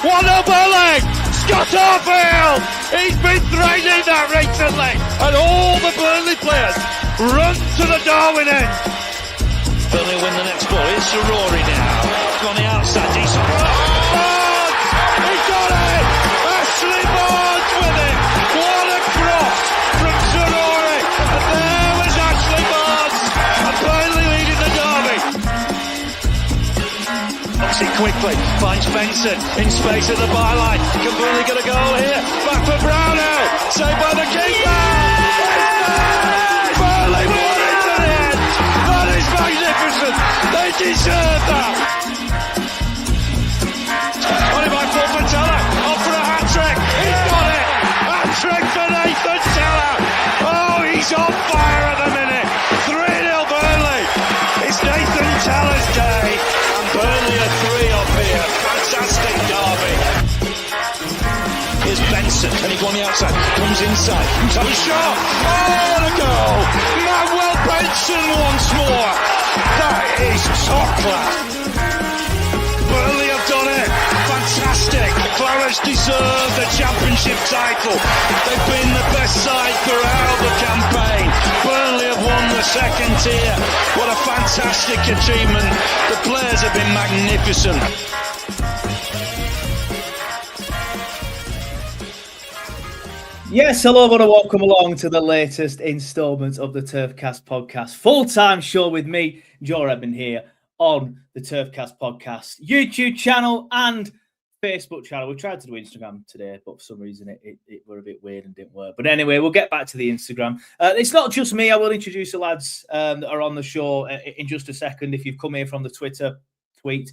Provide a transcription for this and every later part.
What a bullet! Scott Arfield! He's been threatening that recently, and all the Burnley players run to the Darwin end. Burnley win the next ball. It's Rory now. On the outside, decent. Barnes! He got it! Ashley Barnes with it! What a cross from Rory! And there was Ashley Barnes! And Burnley leading the derby. Knocks it quickly. Finds Benson in space at the byline. Can Burnley get a goal here? Back for Brownell. Saved by the keeper! Burnley won it to the end! That is magnificent! They deserve that! Only by Paul Teller. Off for a hat-trick. He's got it! Hat-trick for Nathan Teller! Oh, he's on fire at the minute! 3-0 Burnley! It's Nathan Teller's day! And Burnley are 3 up here. Fantastic derby. Here's Benson. Can he go on the outside? Comes inside. Have a shot. Oh, the goal! Manuel Benson once more! That is top class! Burnley have done it. Fantastic. Clarets deserve the championship title. They've been the best side throughout the campaign. Burnley have won the second tier. What a fantastic achievement. The players have been magnificent. Yes, hello everyone and welcome along to the latest instalment of the TurfCast podcast. Full-time show with me, Joe Redmond here on the TurfCast podcast YouTube channel and Facebook channel. We tried to do Instagram today, but for some reason it were a bit weird and didn't work. But anyway, we'll get back to the Instagram. It's not just me. I will introduce the lads that are on the show in just a second. If you've come here from the Twitter tweet,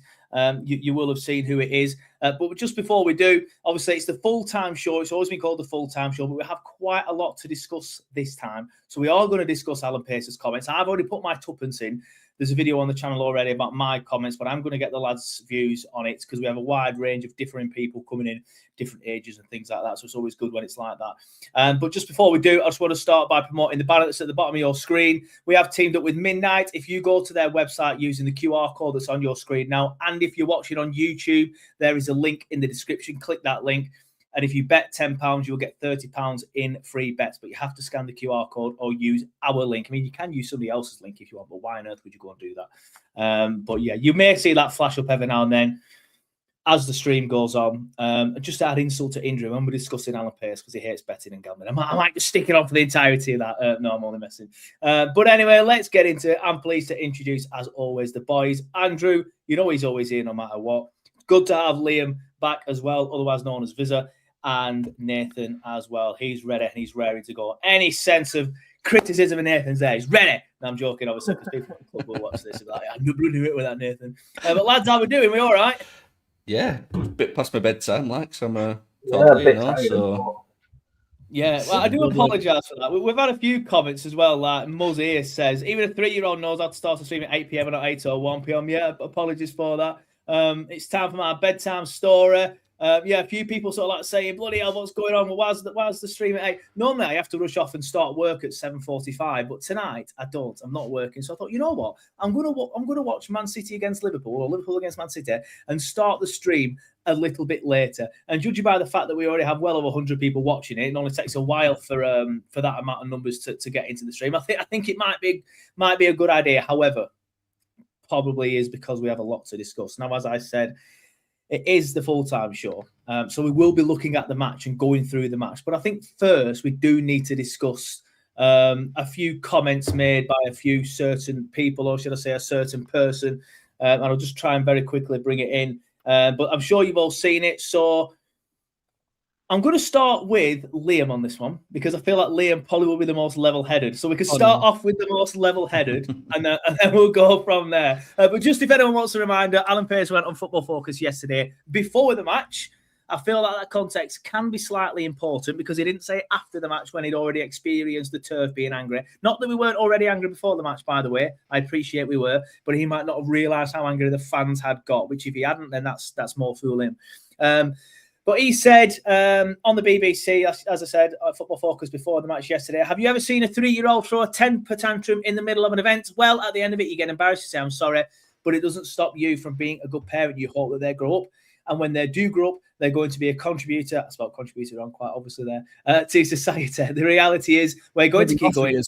you will have seen who it is. But just before we do, obviously it's the full-time show. It's always been called the full-time show, but we have quite a lot to discuss this time. So we are going to discuss Alan Pace's comments. I've already put my tuppence in. There's a video on the channel already about my comments, but I'm going to get the lads' views on it because we have a wide range of differing people coming in, different ages and things like that. So it's always good when it's like that. But just before we do, I just want to start by promoting the banner that's at the bottom of your screen. We have teamed up with Midnite. If you go to their website using the QR code that's on your screen now, and if you're watching on YouTube, there is a link in the description. Click that link. And if you bet £10, you'll get £30 in free bets. But you have to scan the QR code or use our link. I mean, you can use somebody else's link if you want, but why on earth would you go and do that? But yeah, you may see that flash up every now and then as the stream goes on. Just to add insult to injury, when we're discussing Alan Pace because he hates betting and gambling, I might just stick it on for the entirety of that. No, I'm only messing. But anyway, let's get into it. I'm pleased to introduce, as always, the boys. Andrew, you know he's always here no matter what. Good to have Liam back as well, otherwise known as Vizza. And Nathan as well. He's ready and he's raring to go. Any sense of criticism of Nathan's there? He's ready. No, I'm joking, obviously, because people at the club will watch this and be like, I'm not going to do it without Nathan. But lads, how we doing? We all right? Yeah, a bit past my bedtime, like, so I'm totally, so... Yeah, well, I do apologise for that. We've had a few comments as well. Like Muzz here says, even a 3-year-old knows how to start a stream at 8 p.m. and not 8 or 1 p.m. Yeah, apologies for that. It's time for my bedtime story. A few people sort of like saying, bloody hell, what's going on? Well, why's the stream at 8? Normally, I have to rush off and start work at 7:45, but tonight I don't. I'm not working. So I thought, you know what? I'm gonna watch Man City against Liverpool or Liverpool against Man City and start the stream a little bit later. And judging by the fact that we already have well over 100 people watching it, it only takes a while for that amount of numbers to get into the stream. I think it might be a good idea. However, probably is because we have a lot to discuss. Now, as I said, it is the full-time show, so we will be looking at the match and going through the match. But I think first we do need to discuss a few comments made by a few certain people, or should I say a certain person. And I'll just try and very quickly bring it in. But I'm sure you've all seen it. So I'm going to start with Liam on this one because I feel like Liam probably will be the most level-headed. So we can start off with the most level-headed and then we'll go from there. But just if anyone wants a reminder, Alan Pace went on Football Focus yesterday before the match. I feel like that context can be slightly important because he didn't say it after the match when he'd already experienced the turf being angry. Not that we weren't already angry before the match, by the way. I appreciate we were, but he might not have realised how angry the fans had got, which if he hadn't, then that's more fooling. But he said on the BBC, as I said, Football Focus before the match yesterday, have you ever seen a 3-year-old throw a temper tantrum in the middle of an event? Well, at the end of it, you get embarrassed to say, I'm sorry, but it doesn't stop you from being a good parent. You hope that they grow up And when they do grow up, they're going to be a contributor. I spelled contributor wrong quite obviously there, to society. The reality is we're going to keep going.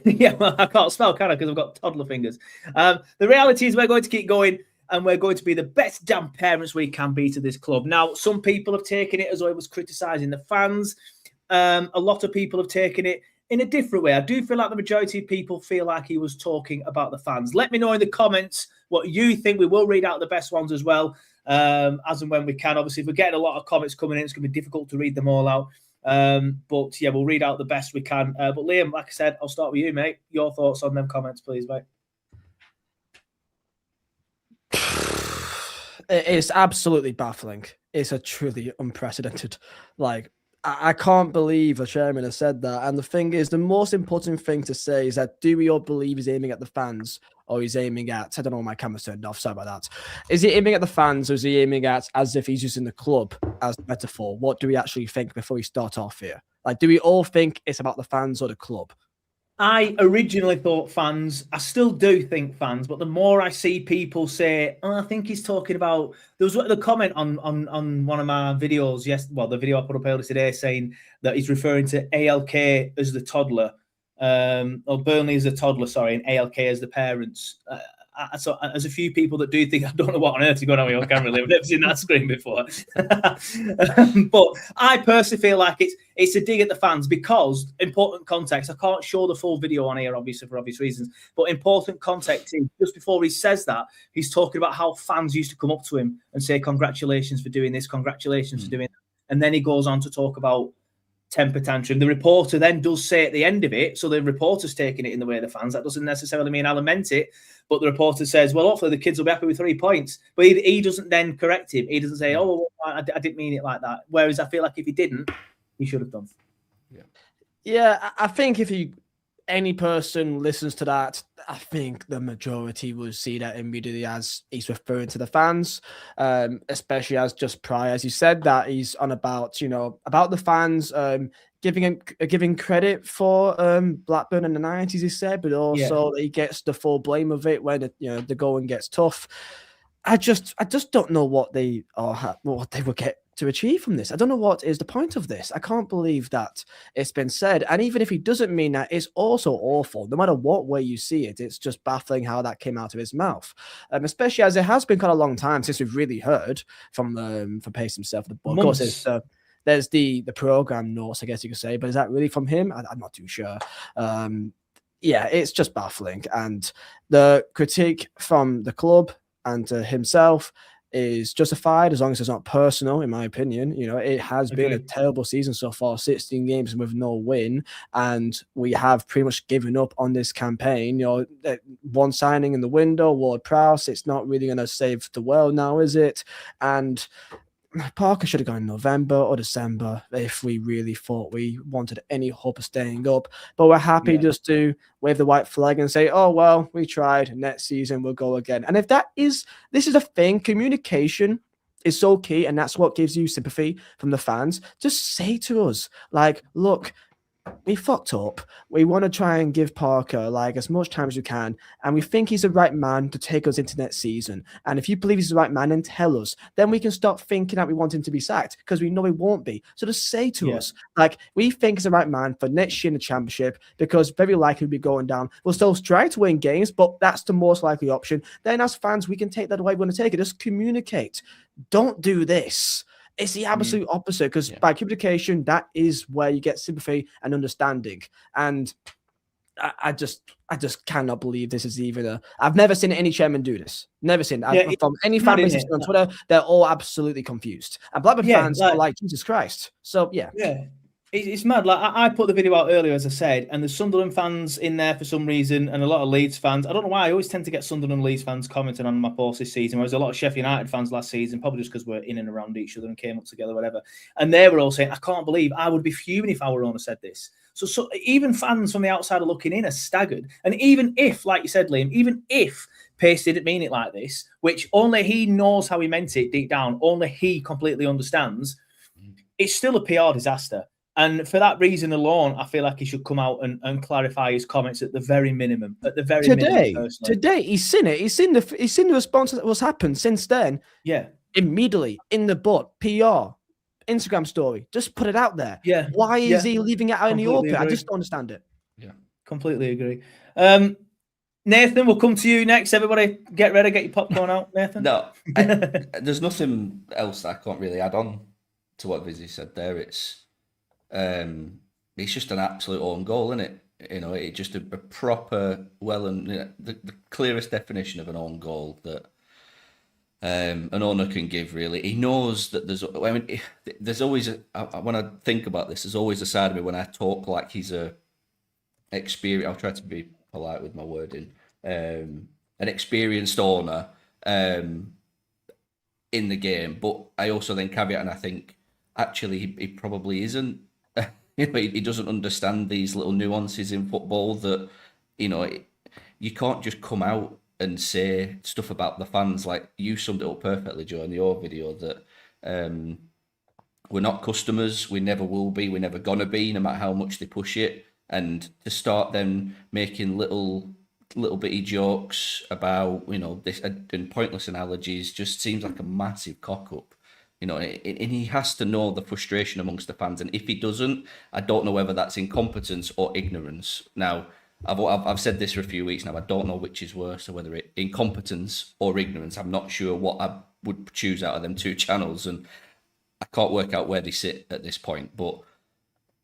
Yeah, well, I can't spell, can I? Because I've got toddler fingers. The reality is we're going to keep going, and we're going to be the best damn parents we can be to this club. Now, some people have taken it as though it was criticising the fans. A lot of people have taken it in a different way. I do feel like the majority of people feel like he was talking about the fans. Let me know in the comments what you think. We will read out the best ones as well, as and when we can. Obviously, if we're getting a lot of comments coming in, it's going to be difficult to read them all out. But yeah, we'll read out the best we can. But Liam, like I said, I'll start with you, mate. Your thoughts on them comments, please, mate. It's absolutely baffling. It's a truly unprecedented, I can't believe the chairman has said that. And the thing is, the most important thing to say is that do we all believe he's aiming at the fans or he's aiming at, I don't know, my camera's turned off, sorry about that. Is he aiming at the fans or is he aiming at as if he's using the club as the metaphor? What do we actually think before we start off here? Do we all think it's about the fans or the club? I originally thought fans. I still do think fans, but the more I see people say, I think he's talking about. There was the comment on one of my videos. Yes, well, the video I put up earlier today saying that he's referring to ALK as the toddler, or Burnley as the toddler, sorry, and ALK as the parents. So there's a few people that do think, I don't know what on earth is going on with your camera. I've never seen that screen before. But I personally feel like it's a dig at the fans because important context. I can't show the full video on here, obviously, for obvious reasons. But important context is just before he says that, he's talking about how fans used to come up to him and say, congratulations for doing this, congratulations for doing that. And then he goes on to talk about temper tantrum. The reporter then does say at the end of it, so the reporter's taking it in the way of the fans. That doesn't necessarily mean Alan meant it, but the reporter says, well, hopefully the kids will be happy with 3 points. But he doesn't then correct him. He doesn't say, oh, I didn't mean it like that. Whereas I feel like if he didn't, he should have done. Yeah, I think if any person listens to that, I think the majority will see that immediately as he's referring to the fans, especially as just prior, as you said, that he's on about, about the fans, giving credit for Blackburn in the 90s, he said, but also that he gets the full blame of it when the going gets tough. I just don't know what they will get to achieve from this. I don't know what is the point of this. I can't believe that it's been said. And even if he doesn't mean that, it's also awful. No matter what way you see it, it's just baffling how that came out of his mouth. Especially as it has been quite a long time since we've really heard from Pace himself. Of course, there's the program notes, I guess you could say, but is that really from him? I'm not too sure. Yeah, it's just baffling. And the critique from the club and to himself is justified as long as it's not personal, in my opinion. It has been a terrible season so far, 16 games with no win, and we have pretty much given up on this campaign. One signing in the window, Ward-Prowse, it's not really going to save the world now, is it? And Parker should have gone in November or December if we really thought we wanted any hope of staying up. But we're happy just to wave the white flag and say, oh, well, we tried. Next season, we'll go again. And if this is a thing, communication is so key, and that's what gives you sympathy from the fans. Just say to us, look, we fucked up. We want to try and give Parker as much time as you can, and we think he's the right man to take us into next season. And if you believe he's the right man, then tell us. Then we can stop thinking that we want him to be sacked because we know he won't be. So just say to us, we think he's the right man for next year in the Championship because very likely we'll be going down. We'll still try to win games, but that's the most likely option. Then as fans, we can take that away. We want to take it. Just communicate. Don't do this. It's the absolute opposite because by communication, that is where you get sympathy and understanding. And I just cannot believe this is even I've never seen any chairman do this. Never seen it. From any fan base on Twitter, they're all absolutely confused. And Blackburn fans are like, Jesus Christ. So, yeah. It's mad. I put the video out earlier, as I said, and there's Sunderland fans in there for some reason, and a lot of Leeds fans. I don't know why. I always tend to get Sunderland and Leeds fans commenting on my posts this season. Whereas a lot of Sheffield United fans last season, probably just because we're in and around each other and came up together, whatever. And they were all saying, "I can't believe I would be fuming if our owner said this." So even fans from the outside are looking in are staggered. And even if, like you said, Liam, even if Pace didn't mean it like this, which only he knows how he meant it deep down, only he completely understands, it's still a PR disaster. And for that reason alone, I feel like he should come out and clarify his comments at the very minimum. Today, he's seen it. He's seen the response that was happened since then. Yeah. immediately in the butt, PR, Instagram story, just put it out there. Yeah. Why is he leaving it out in the Completely open? I agree. just don't understand it. Yeah. Completely agree. Nathan, we'll come to you next. Everybody get ready, get your popcorn out, Nathan. No, there's nothing else I can't really add on to what Vizzy said there. It's just an absolute own goal, isn't it? You know, it's just a proper, the clearest definition of an own goal that an owner can give, really. He knows that there's always, when I think about this, there's always a side of me when I talk like he's a experienced, I'll try to be polite with my wording, an experienced owner in the game, but I also then caveat and I think actually he probably isn't. He doesn't understand these little nuances in football that, you can't just come out and say stuff about the fans. Like you summed it up perfectly, Joe, in your video, that we're not customers, we never will be, we're never gonna be, no matter how much they push it. And to start them making little bitty jokes about, this and pointless analogies just seems like a massive cock up. And he has to know the frustration amongst the fans. And if he doesn't, I don't know whether that's incompetence or ignorance. Now, I've said this for a few weeks now. I don't know which is worse, or whether it's incompetence or ignorance. I'm not sure what I would choose out of them two channels, and I can't work out where they sit at this point. But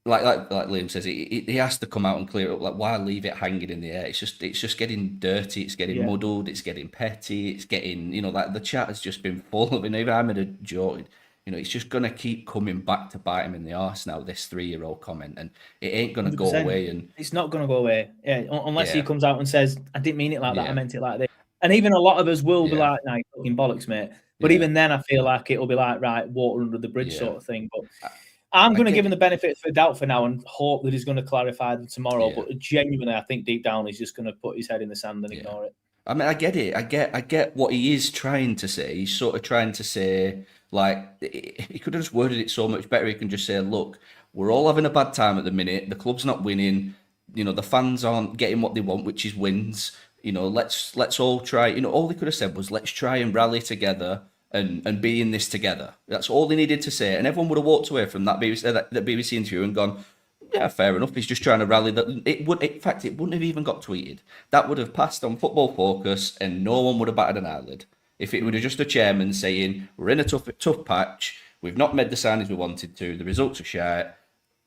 like Liam says, he has to come out and clear it up. Like, why leave it hanging in the air? It's just getting dirty. It's getting muddled. It's getting petty. It's getting, like the chat has just been full of it. Even I made a joke. It's just going to keep coming back to bite him in the arse now, this 3-year-old comment, and it ain't going to go away. And it's not going to go away, unless he comes out and says, I didn't mean it like that, I meant it like this. And even a lot of us will be like, nah, you're fucking bollocks, mate. But even then, I feel like it'll be like, right, water under the bridge sort of thing. But I'm going to give him the benefit of the doubt for now and hope that he's going to clarify them tomorrow. Yeah. But genuinely, I think deep down, he's just going to put his head in the sand and ignore it. I mean, I get it. I get what he is trying to say. He's sort of trying to say, like, he could have just worded it so much better. He can just say, look, we're all having a bad time at the minute. The club's not winning. The fans aren't getting what they want, which is wins. Let's all try. All they could have said was, let's try and rally together and be in this together. That's all they needed to say. And everyone would have walked away from that BBC interview and gone, yeah, fair enough. He's just trying to rally. In fact, it wouldn't have even got tweeted. That would have passed on Football Focus, and no one would have batted an eyelid. If it would have just a chairman saying, we're in a tough patch, we've not made the signings we wanted to, the results are shit,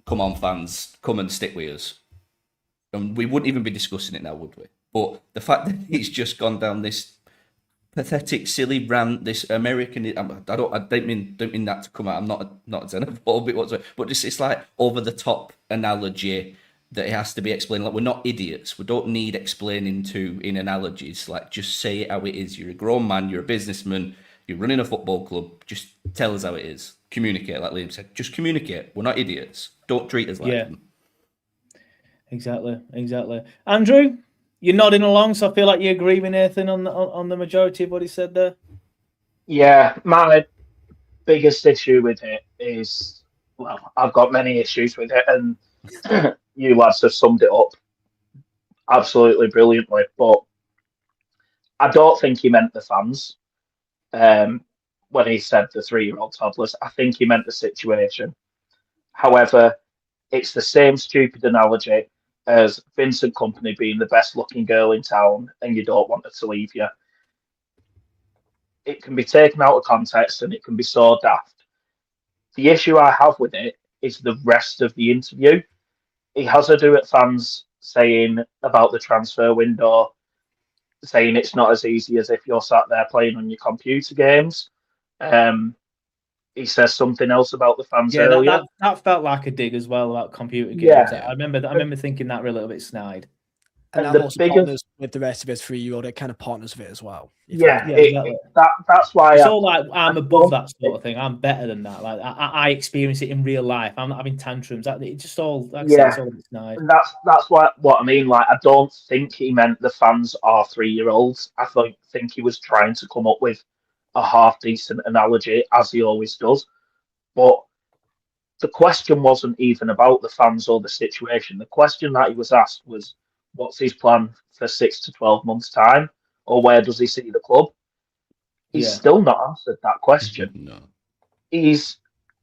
come on fans, come and stick with us. And we wouldn't even be discussing it now, would we? But the fact that he's just gone down this pathetic, silly rant, this American, I don't mean that to come out, I'm not a xenophobe whatsoever, but just it's like over the top analogy that it has to be explained. Like, we're not idiots. We don't need explaining to in analogies. Like, just say it how it is. You're a grown man, you're a businessman, you're running a football club. Just tell us how it is. Communicate, like Liam said. Just communicate. We're not idiots. Don't treat us like them. Exactly. Andrew, you're nodding along, so I feel like you agree with Nathan on the majority of what he said there. Yeah, my biggest issue with it is, well, I've got many issues with it, and you lads have summed it up absolutely brilliantly, but I don't think he meant the fans when he said the 3-year-old toddlers. I think he meant the situation. However, it's the same stupid analogy as Vincent Kompany being the best looking girl in town and you don't want her to leave you. It can be taken out of context and it can be so daft. The issue I have with it is the rest of the interview. He has a do at fans saying about the transfer window, saying it's not as easy as if you're sat there playing on your computer games. He says something else about the fans earlier. That felt like a dig as well about computer games. Yeah. I remember thinking that were a little bit snide. And that also partners with the rest of his 3-year-old, it kind of partners with it as well. Exactly. That's why it's all like, I'm above that sort of thing. I'm better than that. Like I experience it in real life. I'm not having tantrums. It just all, it's all a bit snide. And that's what I mean. Like, I don't think he meant the fans are 3-year-olds. I think he was trying to come up with a half decent analogy, as he always does. But the question wasn't even about the fans or the situation. The question that he was asked was, what's his plan for 6 to 12 months' time? Or where does he see the club? He's still not answered that question. No. He's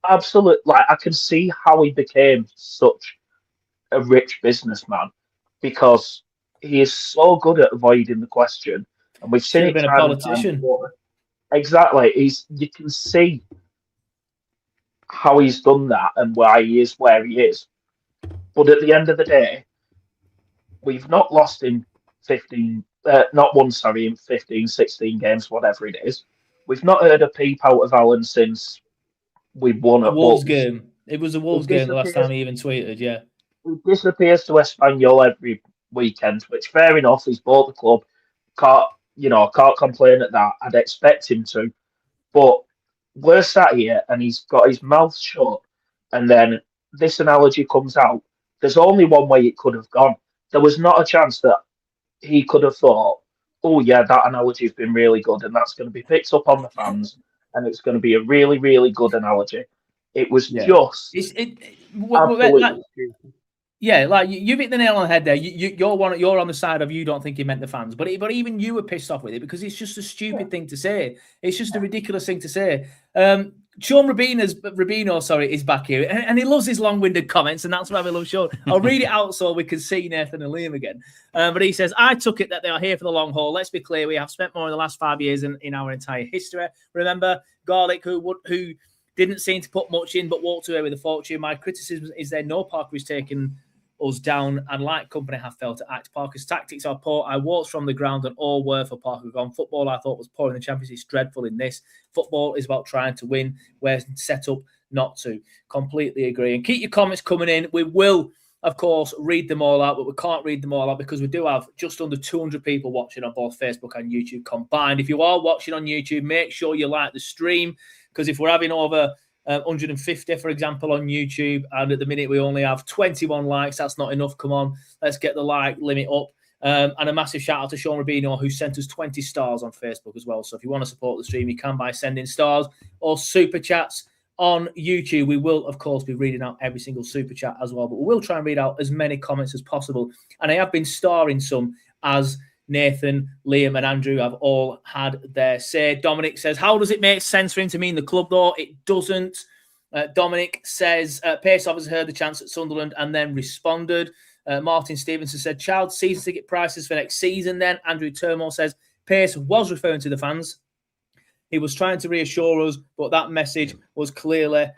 absolute. Like, I can see how he became such a rich businessman because he is so good at avoiding the question, and we've seen Should it have been a time and time politician. before. Exactly. You can see how he's done that and why he is where he is. But at the end of the day, we've not lost in 15, not won, sorry, in 15, 16 games, whatever it is. We've not heard a peep out of Alan since we won at Wolves Wolves. game. It was a Wolves game the last time he even tweeted, yeah. He disappears to Espanyol every weekend, which fair enough, he's bought the club. Can't complain at that. I'd expect him to. But we're sat here and he's got his mouth shut, and then this analogy comes out. There's only one way it could have gone. There was not a chance that he could have thought, oh yeah, that analogy's been really good and that's going to be picked up on the fans and it's going to be a really, really good analogy. It was just absolutely stupid. Yeah, like you've hit the nail on the head there. You're on the side of you don't think he meant the fans, but even you were pissed off with it because it's just a stupid thing to say. It's just a ridiculous thing to say. Sean Rubino, is back here, and he loves his long-winded comments, and that's why we love Sean. I'll read it out so we can see Nathan and Liam again. But he says, I took it that they are here for the long haul. Let's be clear, we have spent more in the last 5 years in our entire history. Remember, Garlic, who didn't seem to put much in but walked away with a fortune. My criticism is there no Parker who's taken us down, and like company have failed to act. Parker's tactics are poor. I walked from the ground and all were for Parker gone. Football I thought was poor in the Champions League. It's dreadful in this. Football is about trying to win, whereas set up not to. Completely agree. And keep your comments coming in. We will, of course, read them all out, but we can't read them all out because we do have just under 200 people watching on both Facebook and YouTube combined. If you are watching on YouTube, make sure you like the stream, because if we're having over 150, for example, on YouTube, and at the minute we only have 21 likes. That's not enough. Come on, let's get the like limit up. And a massive shout out to Sean Rubino, who sent us 20 stars on Facebook as well. So if you want to support the stream, you can by sending stars or super chats on YouTube. We will, of course, be reading out every single super chat as well, but we will try and read out as many comments as possible. And I have been starring some, as Nathan, Liam and Andrew have all had their say. Dominic says, how does it make sense for him to mean the club, though? It doesn't. Dominic says, Pace has heard the chance at Sunderland and then responded. Martin Stevenson said, child season ticket prices for next season then. Andrew Turmoil says, Pace was referring to the fans. He was trying to reassure us, but that message was clearly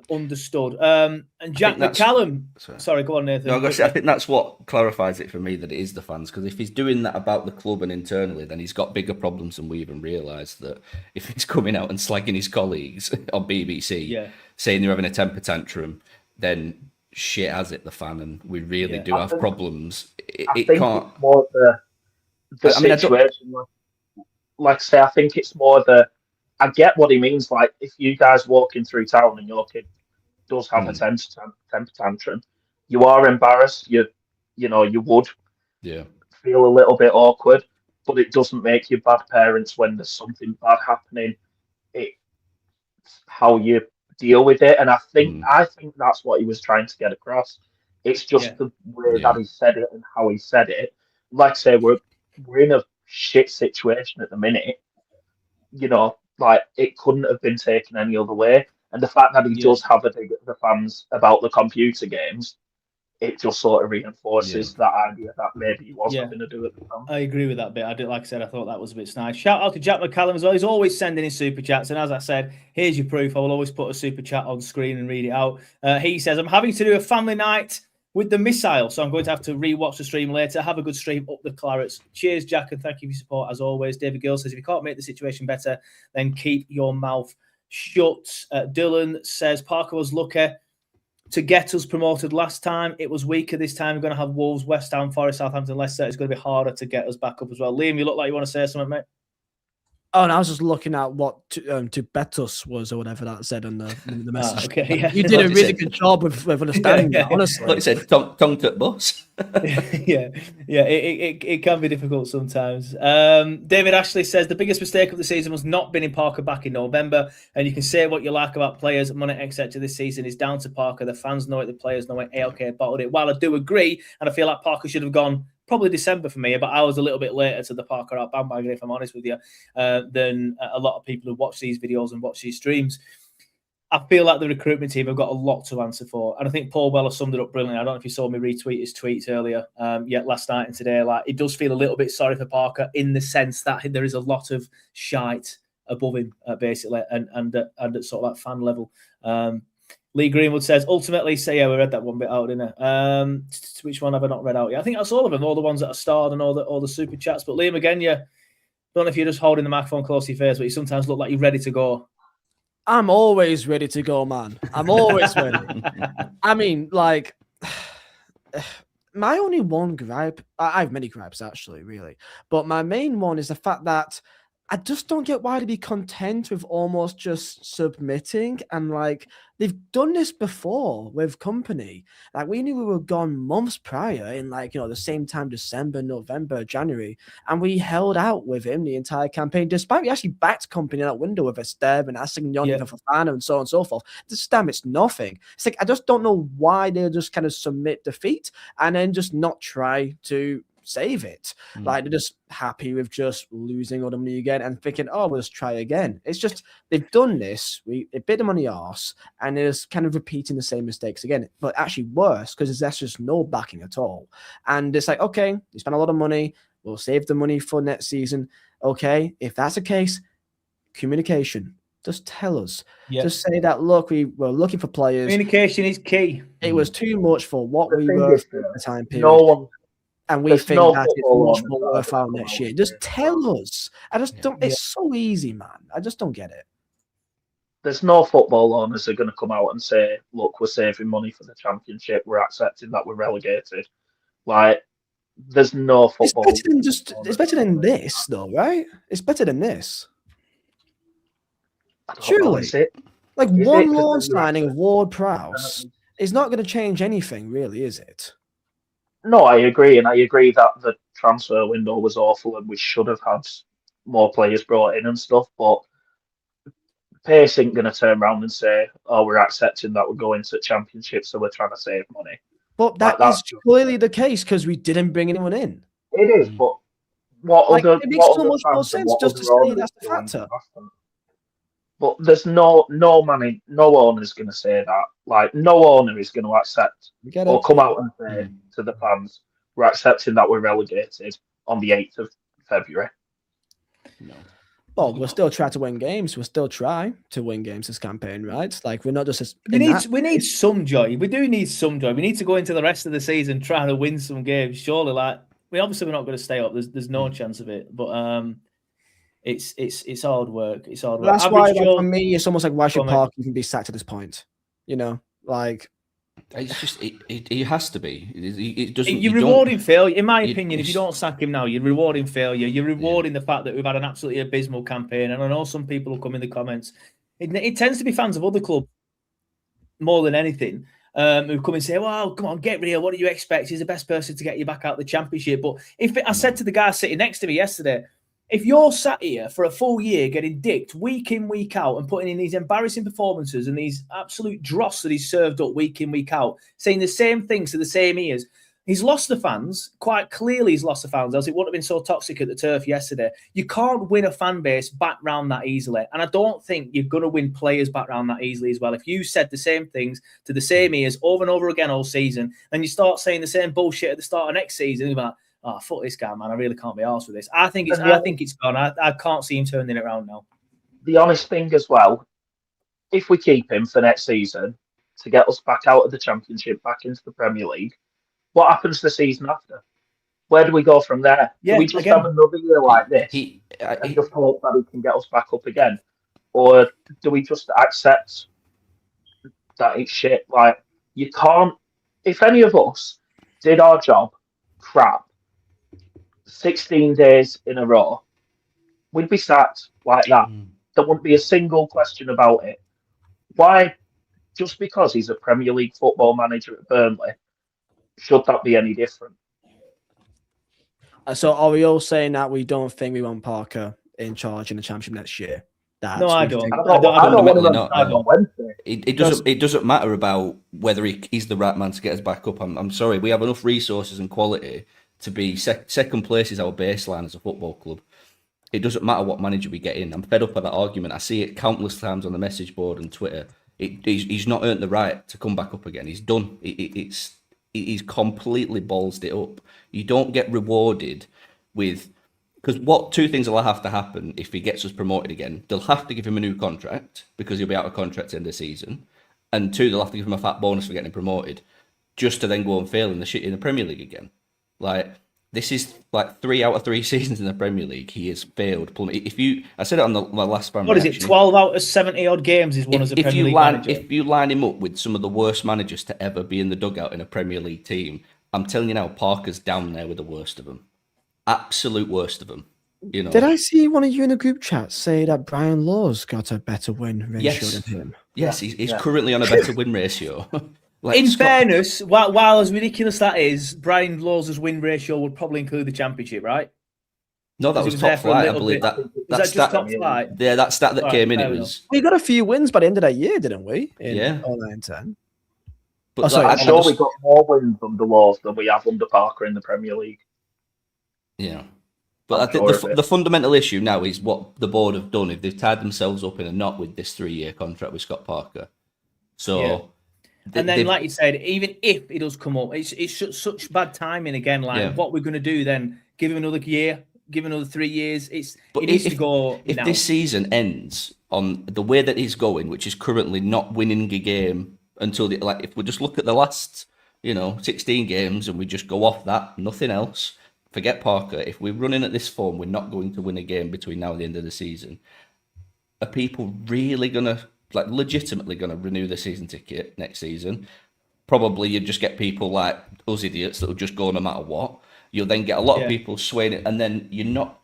understood. And Jack McCallum. Sorry, go on, Nathan. No, I think that's what clarifies it for me, that it is the fans. Because if he's doing that about the club and internally, then he's got bigger problems than we even realise. That if he's coming out and slagging his colleagues on BBC, saying they're having a temper tantrum, then shit has it, the fan, and we really do have problems. I think it's more the situation. Like I say, I think it's more I get what he means. Like, if you guys walking through town and your kid does have a temper tantrum, you are embarrassed. You would feel a little bit awkward, but it doesn't make you bad parents when there's something bad happening. It's how you deal with it, and I think that's what he was trying to get across. It's just the way that he said it and how he said it. Like I say, we're in a shit situation at the minute. Like, it couldn't have been taken any other way. And the fact that he does have a dig at the fans about the computer games, it just sort of reinforces that idea that maybe he wasn't going to do it. I agree with that bit. Like I said, I thought that was a bit snide. Shout out to Jack McCallum as well. He's always sending in super chats. And as I said, here's your proof. I will always put a super chat on screen and read it out. He says, I'm having to do a family night with the missile, so I'm going to have to rewatch the stream later. Have a good stream up the Clarets. Cheers, Jack, and thank you for your support as always. David Gill says, if you can't make the situation better, then keep your mouth shut. Dylan says, Parker was lucky to get us promoted last time. It was weaker this time. We're going to have Wolves, West Ham, Forest, Southampton, Leicester. It's going to be harder to get us back up as well. Liam, you look like you want to say something, mate. Oh, and I was just looking at what to bet us was, or whatever that said on the message. You did a really good job with understanding that, honestly. Like you said, tongue to bus. It can be difficult sometimes. David Ashley says, the biggest mistake of the season was not being in Parker back in November, and you can say what you like about players, money, etc. This season is down to Parker. The fans know it, the players know it. ALK bottled it. While I do agree, and I feel like Parker should have gone probably December for me, but I was a little bit later to the Parker out bandwagon, if I'm honest with you, than a lot of people who watch these videos and watch these streams. I feel like the recruitment team have got a lot to answer for. And I think Paul Weller summed it up brilliantly. I don't know if you saw me retweet his tweets earlier, last night and today. Like, it does feel a little bit sorry for Parker in the sense that there is a lot of shite above him, basically, and at sort of that fan level. Lee Greenwood says, ultimately, we read that one bit out, didn't I? Which one have I not read out yet? I think that's all of them, all the ones that are starred and all the super chats. But Liam, again, don't know if you're just holding the microphone close to your face, but you sometimes look like you're ready to go. I'm always ready to go, man. I'm always ready. I mean, like, my only one gripe, I have many gripes, actually, really. But my main one is the fact that I just don't get why to be content with almost just submitting. And like, they've done this before with company. Like, we knew we were gone months prior in like, the same time, December, November, January. And we held out with him the entire campaign, despite we actually backed company in that window with Esteve and Assignoni for Fofana and so on and so forth. This time it's nothing. It's like, I just don't know why they'll just kind of submit defeat and then just not try to save it. Like, they're just happy with just losing all the money again and thinking, oh, we'll just try again. It's just, they've done this, they bit them on the arse, and they're just kind of repeating the same mistakes again, but actually worse, because there's just no backing at all. And it's like, okay, you spent a lot of money, we'll save the money for next season. Okay, if that's the case, communication. Just tell us. Just say that, look, we were looking for players. Communication is key. It was too much for what we were at the time period. And we think that it's much more worthwhile next year. Just tell us. I just don't. It's so easy, man. I just don't get it. There's no football owners that are going to come out and say, look, we're saving money for the Championship. We're accepting that we're relegated. Like, there's no football. It's better than this, though, right? It's better than this. Surely. Like, one loan signing of Ward Prowse is not going to change anything, really, is it? No, I agree, and I agree that the transfer window was awful and we should have had more players brought in and stuff, but Pace ain't going to turn around and say, oh, we're accepting that we're going to Championship, so we're trying to save money. But that is clearly the case because we didn't bring anyone in. It is, but it makes so much more sense just to say that's the factor. But there's no money, no owner's going to say that. Like, no owner is going to accept or come out and say to the fans, we're accepting that we're relegated on the 8th of February. No. Well, we'll still try to win games. We'll still try to win games this campaign, right? Like, we're not just... We need some joy. We do need some joy. We need to go into the rest of the season trying to win some games. Surely, like, we're not going to stay up. There's no chance of it. But it's hard work. It's hard work. That's why, for me, it's almost like why should Parker even be sacked at this point? Like, it's just he has to be. It doesn't. You're rewarding failure, in my opinion. If you don't sack him now, you're rewarding failure. You're rewarding the fact that we've had an absolutely abysmal campaign. And I know some people will come in the comments. It tends to be fans of other clubs more than anything. Who come and say, well, come on, get real. What do you expect? He's the best person to get you back out of the Championship. But I said to the guy sitting next to me yesterday, if you're sat here for a full year getting dicked week in, week out and putting in these embarrassing performances and these absolute dross that he's served up week in, week out, saying the same things to the same ears, he's lost the fans. Quite clearly he's lost the fans, else it wouldn't have been so toxic at the Turf yesterday. You can't win a fan base back round that easily. And I don't think you're going to win players back round that easily as well. If you said the same things to the same ears over and over again all season, and you start saying the same bullshit at the start of next season, you're like, oh, fuck this guy, man. I really can't be arsed with this. I think it's gone. I can't see him turning it around now. The honest thing as well, if we keep him for next season to get us back out of the Championship, back into the Premier League, what happens the season after? Where do we go from there? Do we just have another year like this and just hope that he can get us back up again? Or do we just accept that it's shit? Like, you can't... If any of us did our job crap 16 days in a row, we'd be sacked like that. There wouldn't be a single question about it. Why, just because he's a Premier League football manager at Burnley, should that be any different? So are we all saying that we don't think we want Parker in charge in the Championship next year? No, I don't. It doesn't matter about whether he's the right man to get us back up. I'm sorry, we have enough resources and quality to be second place is our baseline as a football club. It doesn't matter what manager we get in. I'm fed up with that argument. I see it countless times on the message board and Twitter. He's not earned the right to come back up again. He's done. He's completely ballsed it up. You don't get rewarded with... Because two things will have to happen if he gets us promoted again. They'll have to give him a new contract because he'll be out of contract at the end of the season. And two, they'll have to give him a fat bonus for getting him promoted just to then go and fail in the Premier League again. Like, this is like 3 out of 3 seasons in the Premier League. He has failed. I said it on my last fan What reaction. is it? 12 out of 70 odd games is one as a Premier League manager. If you line him up with some of the worst managers to ever be in the dugout in a Premier League team, I'm telling you now, Parker's down there with the worst of them. Absolute worst of them. You know. Did I see one of you in a group chat say that Brian Law's got a better win ratio than him? Yes, he's currently on a better win ratio. In fairness, while as ridiculous that is, Brian Law's win ratio would probably include the Championship, right? No, that was top flight. I believe that. Was that just top flight? Yeah, that stat that came in. It was. We got a few wins by the end of that year, didn't we? Yeah. 09-10. But I'm sure we got more wins under Laws than we have under Parker in the Premier League. Yeah. But I think the fundamental issue now is what the board have done if they've tied themselves up in a knot with this 3-year contract with Scott Parker. So, yeah. And then, like you said, even if it does come up, it's such bad timing again. Like, what we're going to do then? Give him another year? Give him another 3 years? It needs to go. If now. this season ends on the way that he's going, which is currently not winning a game until if we just look at the last 16 games and we just go off that, nothing else. Forget Parker. If we're running at this form, we're not going to win a game between now and the end of the season. Are people really going to, legitimately going to renew the season ticket next season? Probably you'd just get people like us idiots that will just go no matter what. You'll then get a lot of people swaying it, and then you're not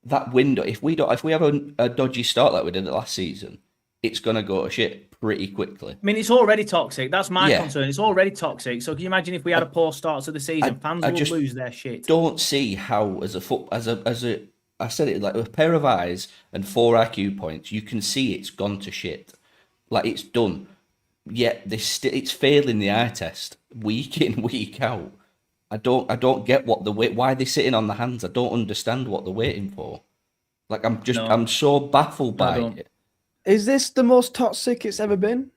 that window. If we have a dodgy start like we did last season, it's going to go to shit pretty quickly. I mean, it's already toxic. That's my concern. It's already toxic. So can you imagine if we had a poor start to the season? Fans will lose their shit. Don't see how I said it, like with a pair of eyes and 4 IQ points, you can see it's gone to shit. Like, it's done. Yet it's failing the eye test week in, week out. I don't get why they're sitting on the hands. I don't understand what they're waiting for. Like, I'm so baffled by it. Is this the most toxic it's ever been?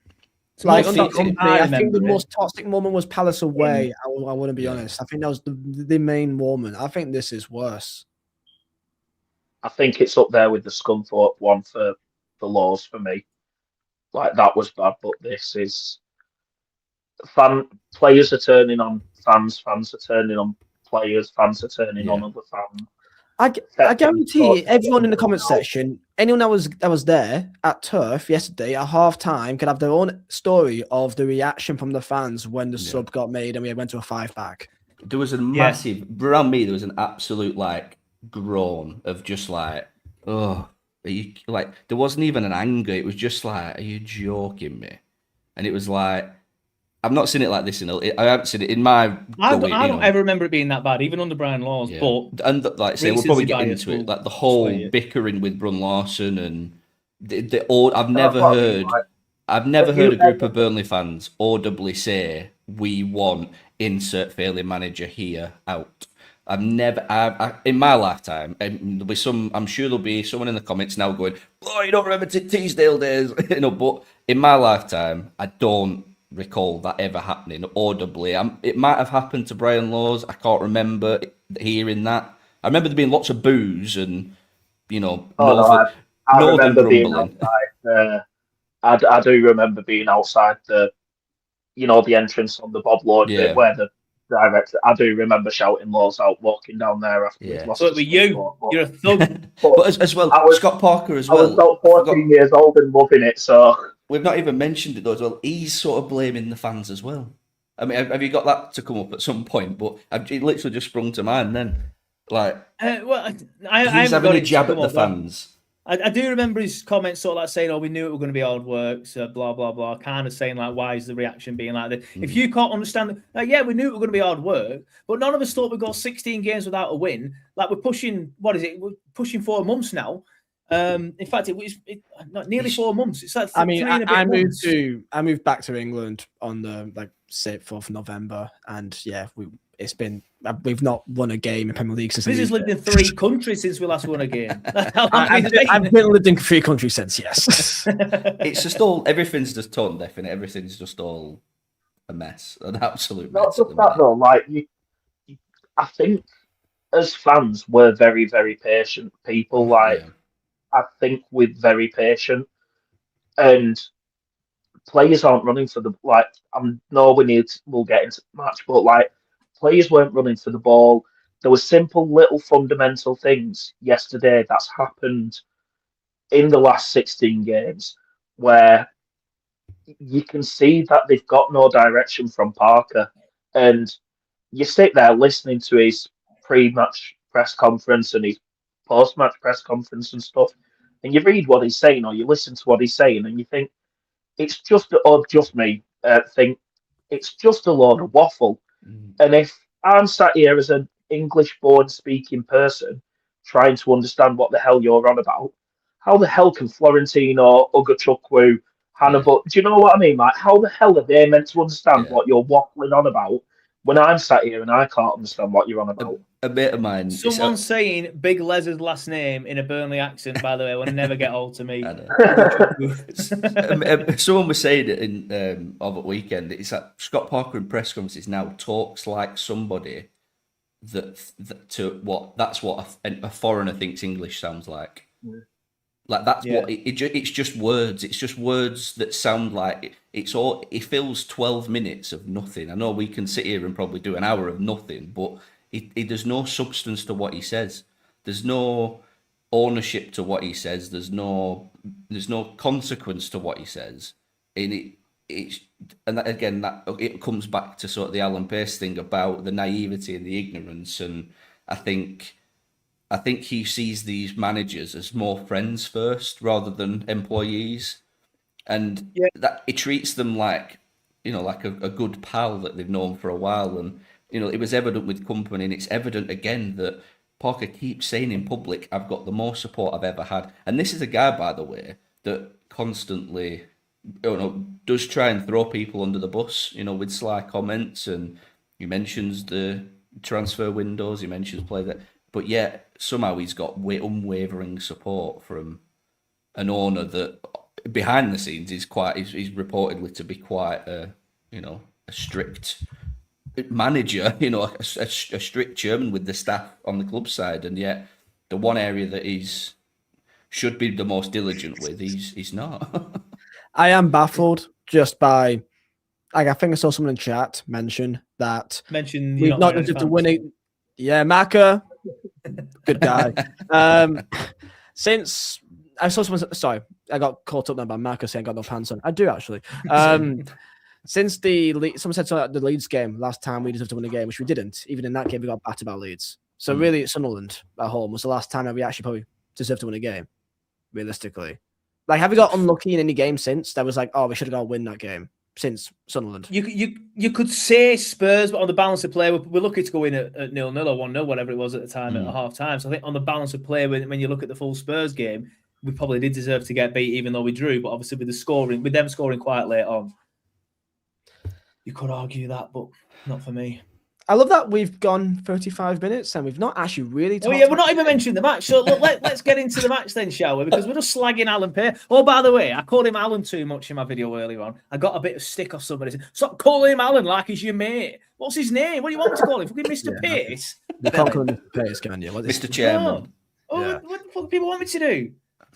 I think the most toxic moment was Palace away. I want to be honest. I think that was the main moment. I think this is worse. I think it's up there with the Scunthorpe one for Laws for me. Like, that was bad, but this is... Players are turning on fans are turning on players, fans are turning on other fans. I guarantee everyone in the comment section, anyone that was there at Turf yesterday at half time could have their own story of the reaction from the fans when the sub got made and we went to a 5-back. There was a massive around me. There was an absolute groan of just like, oh, are you, there wasn't even an anger. It was just like, are you joking me? And it was like, I've not seen it like this I haven't seen it in my. I don't ever remember it being that bad, even under Brian Laws. Yeah. But like I say, we'll probably get into it. Like the whole bickering with Brun Larson and I've never heard a group of Burnley fans audibly say, "We want insert failing manager here out." I've never, in my lifetime, and there'll be I'm sure there'll be someone in the comments now going, "Oh, you don't remember Teesdale days," But in my lifetime, I don't recall that ever happening audibly. It might have happened to Brian Laws. I can't remember hearing that. I remember there being lots of boos and I remember being outside. I do remember being outside the entrance on the Bob Lord bit where the director. I do remember shouting Laws out, walking down there after we'd lost. So it was you. You're a thug. But as well, Scott Parker as well. I was about 14 years old and loving it, so. We've not even mentioned it though as well. He's sort of blaming the fans as well. I mean, have you got that to come up at some point? But it literally just sprung to mind then. Like, he's having a jab at the fans. I do remember his comments sort of saying, "Oh, we knew it was going to be hard work," so blah blah blah. Kind of saying why is the reaction being like that? If you can't understand, yeah, we knew it was going to be hard work, but none of us thought we'd got 16 games without a win. Like, we're pushing, we're pushing 4 months now. In fact, it was nearly 4 months. It's like I moved back to England on the 6th of November, and it's been we've not won a game in Premier League since. This has lived in 3 countries since we last won a game. I've been lived in 3 countries since, yes. It's just all, everything's just tone deaf, and everything's just all a mess, an absolute Not mess. just that though, like I think as fans we're very, very patient people. Like I think we're very patient, and players aren't running for the we'll get into the match, but like players weren't running for the ball. There were simple little fundamental things yesterday that's happened in the last 16 games where you can see that they've got no direction from Parker, and you sit there listening to his pre-match press conference and his post-match press conference and stuff, and you read what he's saying or you listen to what he's saying, and you think it's just me think it's just a load of waffle. And if I'm sat here as an English-born speaking person trying to understand what the hell you're on about, how the hell can Florentino, Ugachukwu, Hannibal, do you know what I mean? Like, how the hell are they meant to understand what you're waffling on about when I'm sat here and I can't understand what you're on about? A bit of mine. Someone saying Big Les's last name in a Burnley accent, by the way, will never get old to me. Someone was saying it in over the weekend. It's that Scott Parker in press conferences now talks like somebody that's what a foreigner thinks English sounds like. Like that's what it's just words. It's just words that sound like it's all. It fills 12 minutes of nothing. I know we can sit here and probably do an hour of nothing, but there's no substance to what he says. There's no ownership to what he says. There's no consequence to what he says. And it comes back to sort of the Alan Pace thing about the naivety and the ignorance. And I think he sees these managers as more friends first rather than employees, and that he treats them like a good pal that they've known for a while. And it was evident with Company, and it's evident again that Parker keeps saying in public, "I've got the most support I've ever had." And this is a guy, by the way, that constantly does try and throw people under the bus, with sly comments, and he mentions the transfer windows, he mentions play that. But yet, somehow he's got unwavering support from an owner that, behind the scenes, is reportedly to be quite a strict manager, a strict chairman with the staff on the club side. And yet, the one area that should be the most diligent with, he's not. I am baffled just by, I think I saw someone in chat mention we've not just to win it. Yeah, Maka. Good guy. Since I saw someone, sorry, I got caught up now by Marcus saying I got no pants on. I do actually. Since someone said so at the Leeds game last time we deserved to win a game, which we didn't. Even in that game, we got battered by Leeds. So really, Sunderland at home was the last time that we actually probably deserved to win a game. Realistically, like, have we got unlucky in any game since that was like, oh, we should have got to win that game? Since Sunderland, you could say Spurs, but on the balance of play, we're lucky to go in at 0-0 or 1-0, whatever it was at the time at half time. So I think on the balance of play, when you look at the full Spurs game, we probably did deserve to get beat, even though we drew. But obviously with them scoring quite late on, you could argue that, but not for me. I love that we've gone 35 minutes and we've not actually really talked. Oh yeah, we're not even mentioning the match. So look, let's get into the match then, shall we? Because we're just slagging Alan Pace. Oh, by the way, I called him Alan too much in my video earlier on. I got a bit of stick off somebody. Said, stop calling him Alan like he's your mate. What's his name? What do you want me to call him? Fucking Mr. Pace? You can't call him Mr. Pace, can you? Mr. Chairman. What the fuck do people want me to do?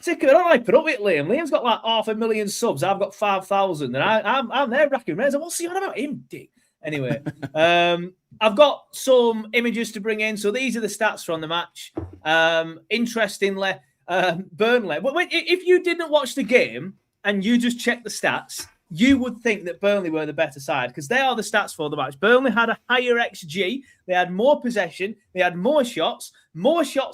I don't like put up with Liam. Liam's got like 500,000 subs. I've got 5,000. And I'm there racking reds. What's he on about him, dick? Anyway, I've got some images to bring in. So these are the stats from the match. Interestingly, Burnley. But if you didn't watch the game and you just checked the stats, you would think that Burnley were the better side because they are the stats for the match. Burnley had a higher XG. They had more possession. They had more shots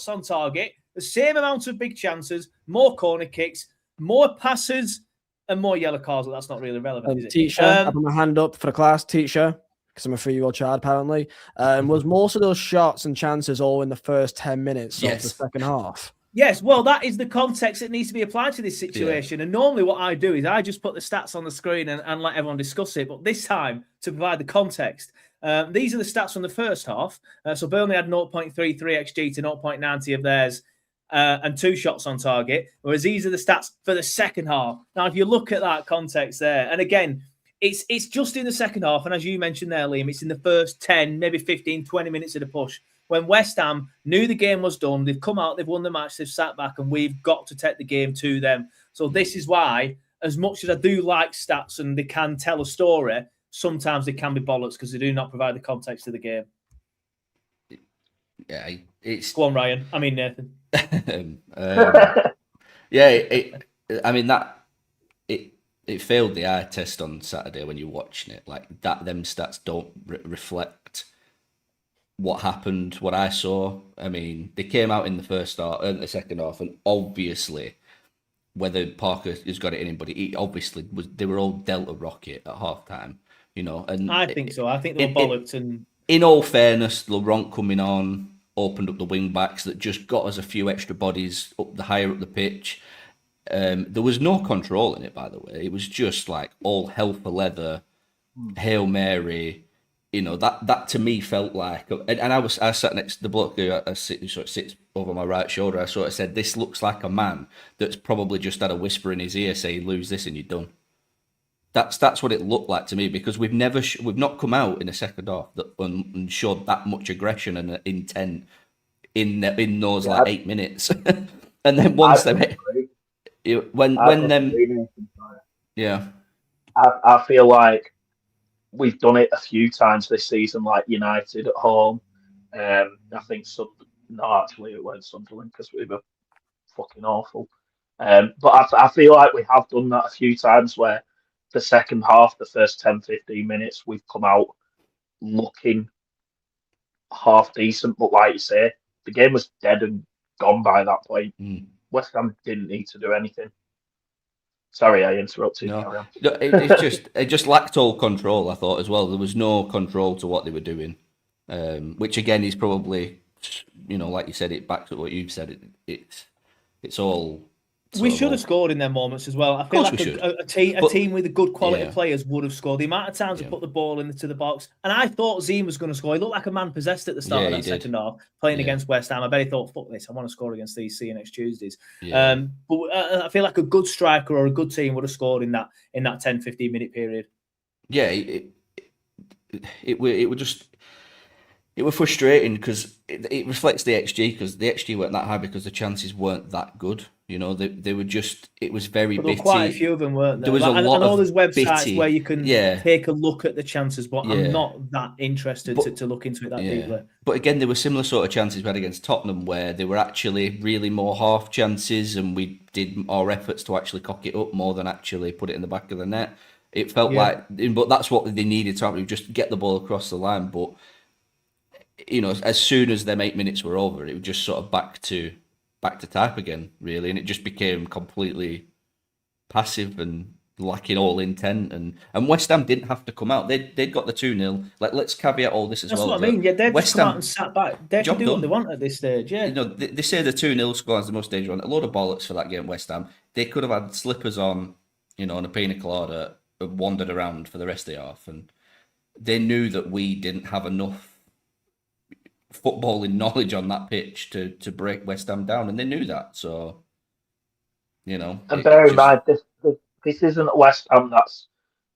on target, the same amount of big chances, more corner kicks, more passes, and more yellow cards. Well, that's not really relevant, is it? Teacher, I put my hand up for the class. Teacher, because I'm a 3-year-old child, apparently. Was most of those shots and chances all in the first 10 minutes of the second half? Yes, well, that is the context that needs to be applied to this situation. Yeah. And normally what I do is I just put the stats on the screen and let everyone discuss it. But this time, to provide the context, These are the stats from the first half. So Burnley had 0.33 XG to 0.90 of theirs and 2 shots on target, whereas these are the stats for the second half. Now, if you look at that context there, and again, it's just in the second half, and as you mentioned there, Liam, it's in the first 10, maybe 15, 20 minutes of the push. When West Ham knew the game was done, they've come out, they've won the match, they've sat back, and we've got to take the game to them. So this is why, as much as I do like stats and they can tell a story, sometimes they can be bollocks because they do not provide the context of the game. Yeah, it's... Go on, Ryan. I mean, Nathan. It failed the eye test on Saturday when you're watching it. Like that, them stats don't reflect what happened, what I saw. I mean, they came out in the the second half, and obviously, whether Parker has got it in him, but it obviously was. They were all dealt a rocket at halftime, And I think so. I think they were bollocks. And in all fairness, Laurent coming on opened up the wing backs that just got us a few extra bodies higher up the pitch. There was no control in it, by the way. It was just like all hell for leather, Hail Mary. That to me felt like, and I sat next to the bloke who sits over my right shoulder. I sort of said, "This looks like a man that's probably just had a whisper in his ear saying, 'Lose this and you're done.'" That's what it looked like to me, because we've not come out in a second half and showed that much aggression and intent in those 8 minutes, and then once they. I feel like we've done it a few times this season, like United at home. I think it went Sunderland because we were fucking awful. But I feel like we have done that a few times where the second half, the first 10, 15 minutes, we've come out looking half decent. But like you say, the game was dead and gone by that point. West Ham didn't need to do anything. Sorry, I interrupted. No, it just lacked all control, I thought, as well. There was no control to what they were doing, which again is probably, like you said, it backs up what you've said. It's all. We should have scored in their moments as well. I feel like a team with a good quality players would have scored. The amount of times they put the ball into the box, and I thought Zine was going to score. He looked like a man possessed at the start of that second half, playing against West Ham. I bet he thought, "Fuck this! I want to score against these next Tuesdays." Yeah. But I feel like a good striker or a good team would have scored in that 10, 15 minute period. Yeah, it was frustrating because it reflects the XG, because the XG weren't that high because the chances weren't that good. They were just, it was very bitty. Quite a few of them weren't there. There was a lot. I know there's websites bitty. where you can take a look at the chances, but I'm not that interested to look into it that deeply. But again, there were similar sort of chances we had against Tottenham where they were actually really more half chances, and we did our efforts to actually cock it up more than actually put it in the back of the net. It felt like, but that's what they needed to happen, just get the ball across the line. But as soon as them 8 minutes were over, it was just sort of back to type again, really, and it just became completely passive and lacking all intent. And West Ham didn't have to come out; they'd got the 2-0. Let's caveat all this as That's well. That's what I mean. Yeah, they've West just come Ham, out and sat back. They can do what they want at this stage. Yeah, they say the 2-0 score is the most dangerous one. A load of bollocks for that game. West Ham, they could have had slippers on, and a pina colada, wandered around for the rest of the half, and they knew that we didn't have enough footballing knowledge on that pitch to break West Ham down, and they knew that. So, And bear in mind, this isn't West Ham that's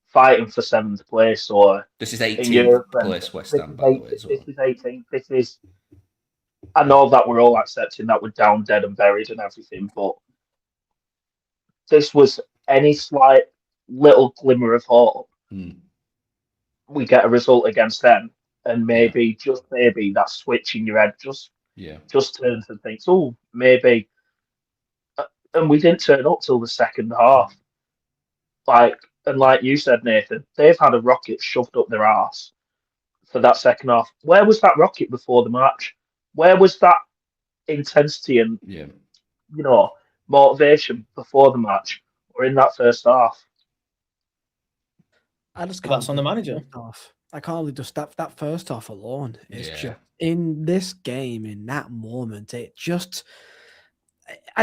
fighting for 7th place, or this is 18th place West Ham, by the way. This is 18th. This is. I know that we're all accepting that we're down, dead, and buried, and everything, but this was any slight little glimmer of hope. We get a result against them. And maybe, just maybe, that switch in your head just turns and thinks, oh, maybe. And we didn't turn up till the second half. Like you said, Nathan, they've had a rocket shoved up their arse for that second half. Where was that rocket before the match? Where was that intensity and motivation before the match or in that first half? That's on the manager. I can't believe just that first half alone is just in this game, in that moment. I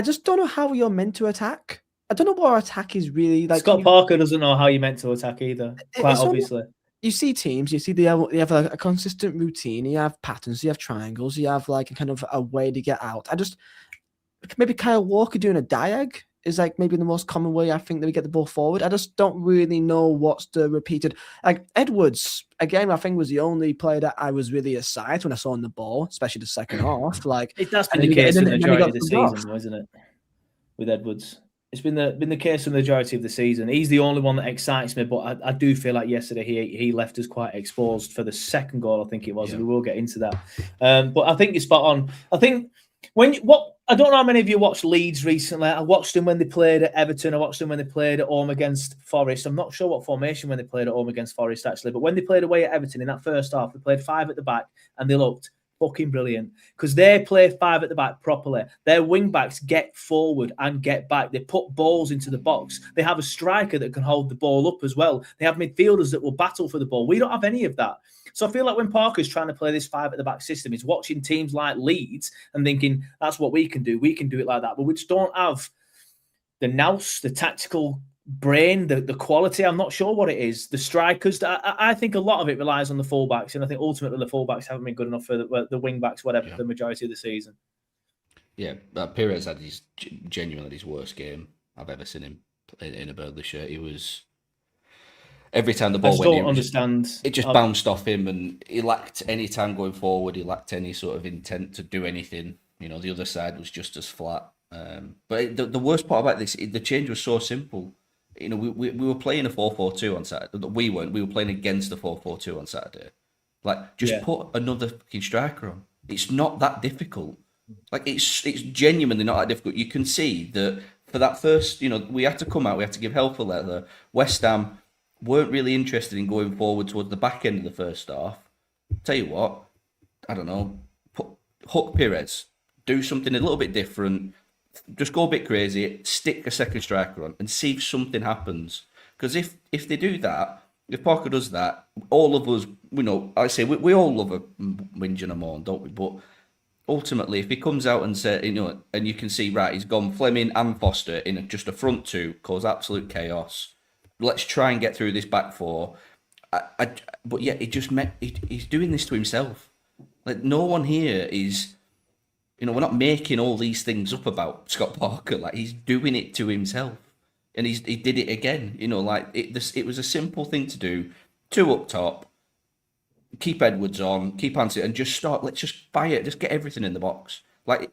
just don't know how you're meant to attack. I don't know what our attack is really like. Scott Parker doesn't know how you're meant to attack either. Quite obviously. you see teams, they have a consistent routine, you have patterns, you have triangles, you have like a kind of a way to get out. Maybe Kyle Walker doing a diag is like maybe the most common way I think that we get the ball forward. I just don't really know what's the repeated. Like Edwards, again, I think was the only player that I was really excited when I saw on the ball, especially the second half. Like That's been the case for the majority of the season, though, isn't it? With Edwards. It's been the case for the majority of the season. He's the only one that excites me, but I do feel like yesterday he left us quite exposed for the second goal, I think it was. Yeah. We will get into that. But I think you're spot on. I think I don't know how many of you watched Leeds recently. I watched them when they played at Everton. I watched them when they played at home against Forest. I'm not sure what formation when they played at home against Forest, actually. But when they played away at Everton in that first half, they played 5 at the back and they looked fucking brilliant because they play 5 at the back properly. Their wing backs get forward and get back. They put balls into the box. They have a striker that can hold the ball up as well. They have midfielders that will battle for the ball. We don't have any of that. So I feel like when Parker's trying to play this 5 at the back system, he's watching teams like Leeds and thinking that's what we can do. We can do it like that. But we just don't have the nous, the tactical brain, the quality. I'm not sure what it is. The strikers, I think a lot of it relies on the fullbacks, and I think ultimately the fullbacks haven't been good enough for the wing backs, whatever, for the majority of the season. Yeah, Perez had genuinely his worst game I've ever seen him in a Burnley shirt. He was every time the ball went in, it just bounced off him, and he lacked any time going forward. He lacked any sort of intent to do anything. You know, the other side was just as flat. But the worst part about this, the change was so simple. You know, we were playing a 4-4-2 on Saturday. We weren't. We were playing against the 4-4-2 on Saturday. Like, just put another fucking striker on. It's not that difficult. Like, it's genuinely not that difficult. You can see that for that first, you know, we had to come out. We had to give help a letter. West Ham weren't really interested in going forward towards the back end of the first half. Tell you what, I don't know. Hook Perez. Do something a little bit different. Just go a bit crazy, stick a second striker on and see if something happens. Because if they do that, if Parker does that, all of us, you know, I say we all love a whinge and a moan, don't we? But ultimately, if he comes out and say, you know, and you can see, right, he's gone Fleming and Foster in just a front two, cause absolute chaos. Let's try and get through this back four. But yeah, he's doing this to himself. Like, no one here is... You know, we're not making all these things up about Scott Parker. Like, he's doing it to himself, and he did it again. You know, like it was a simple thing to do. 2 up top, keep Edwards on, keep Hansen, and just start. Let's just fire. Just get everything in the box. Like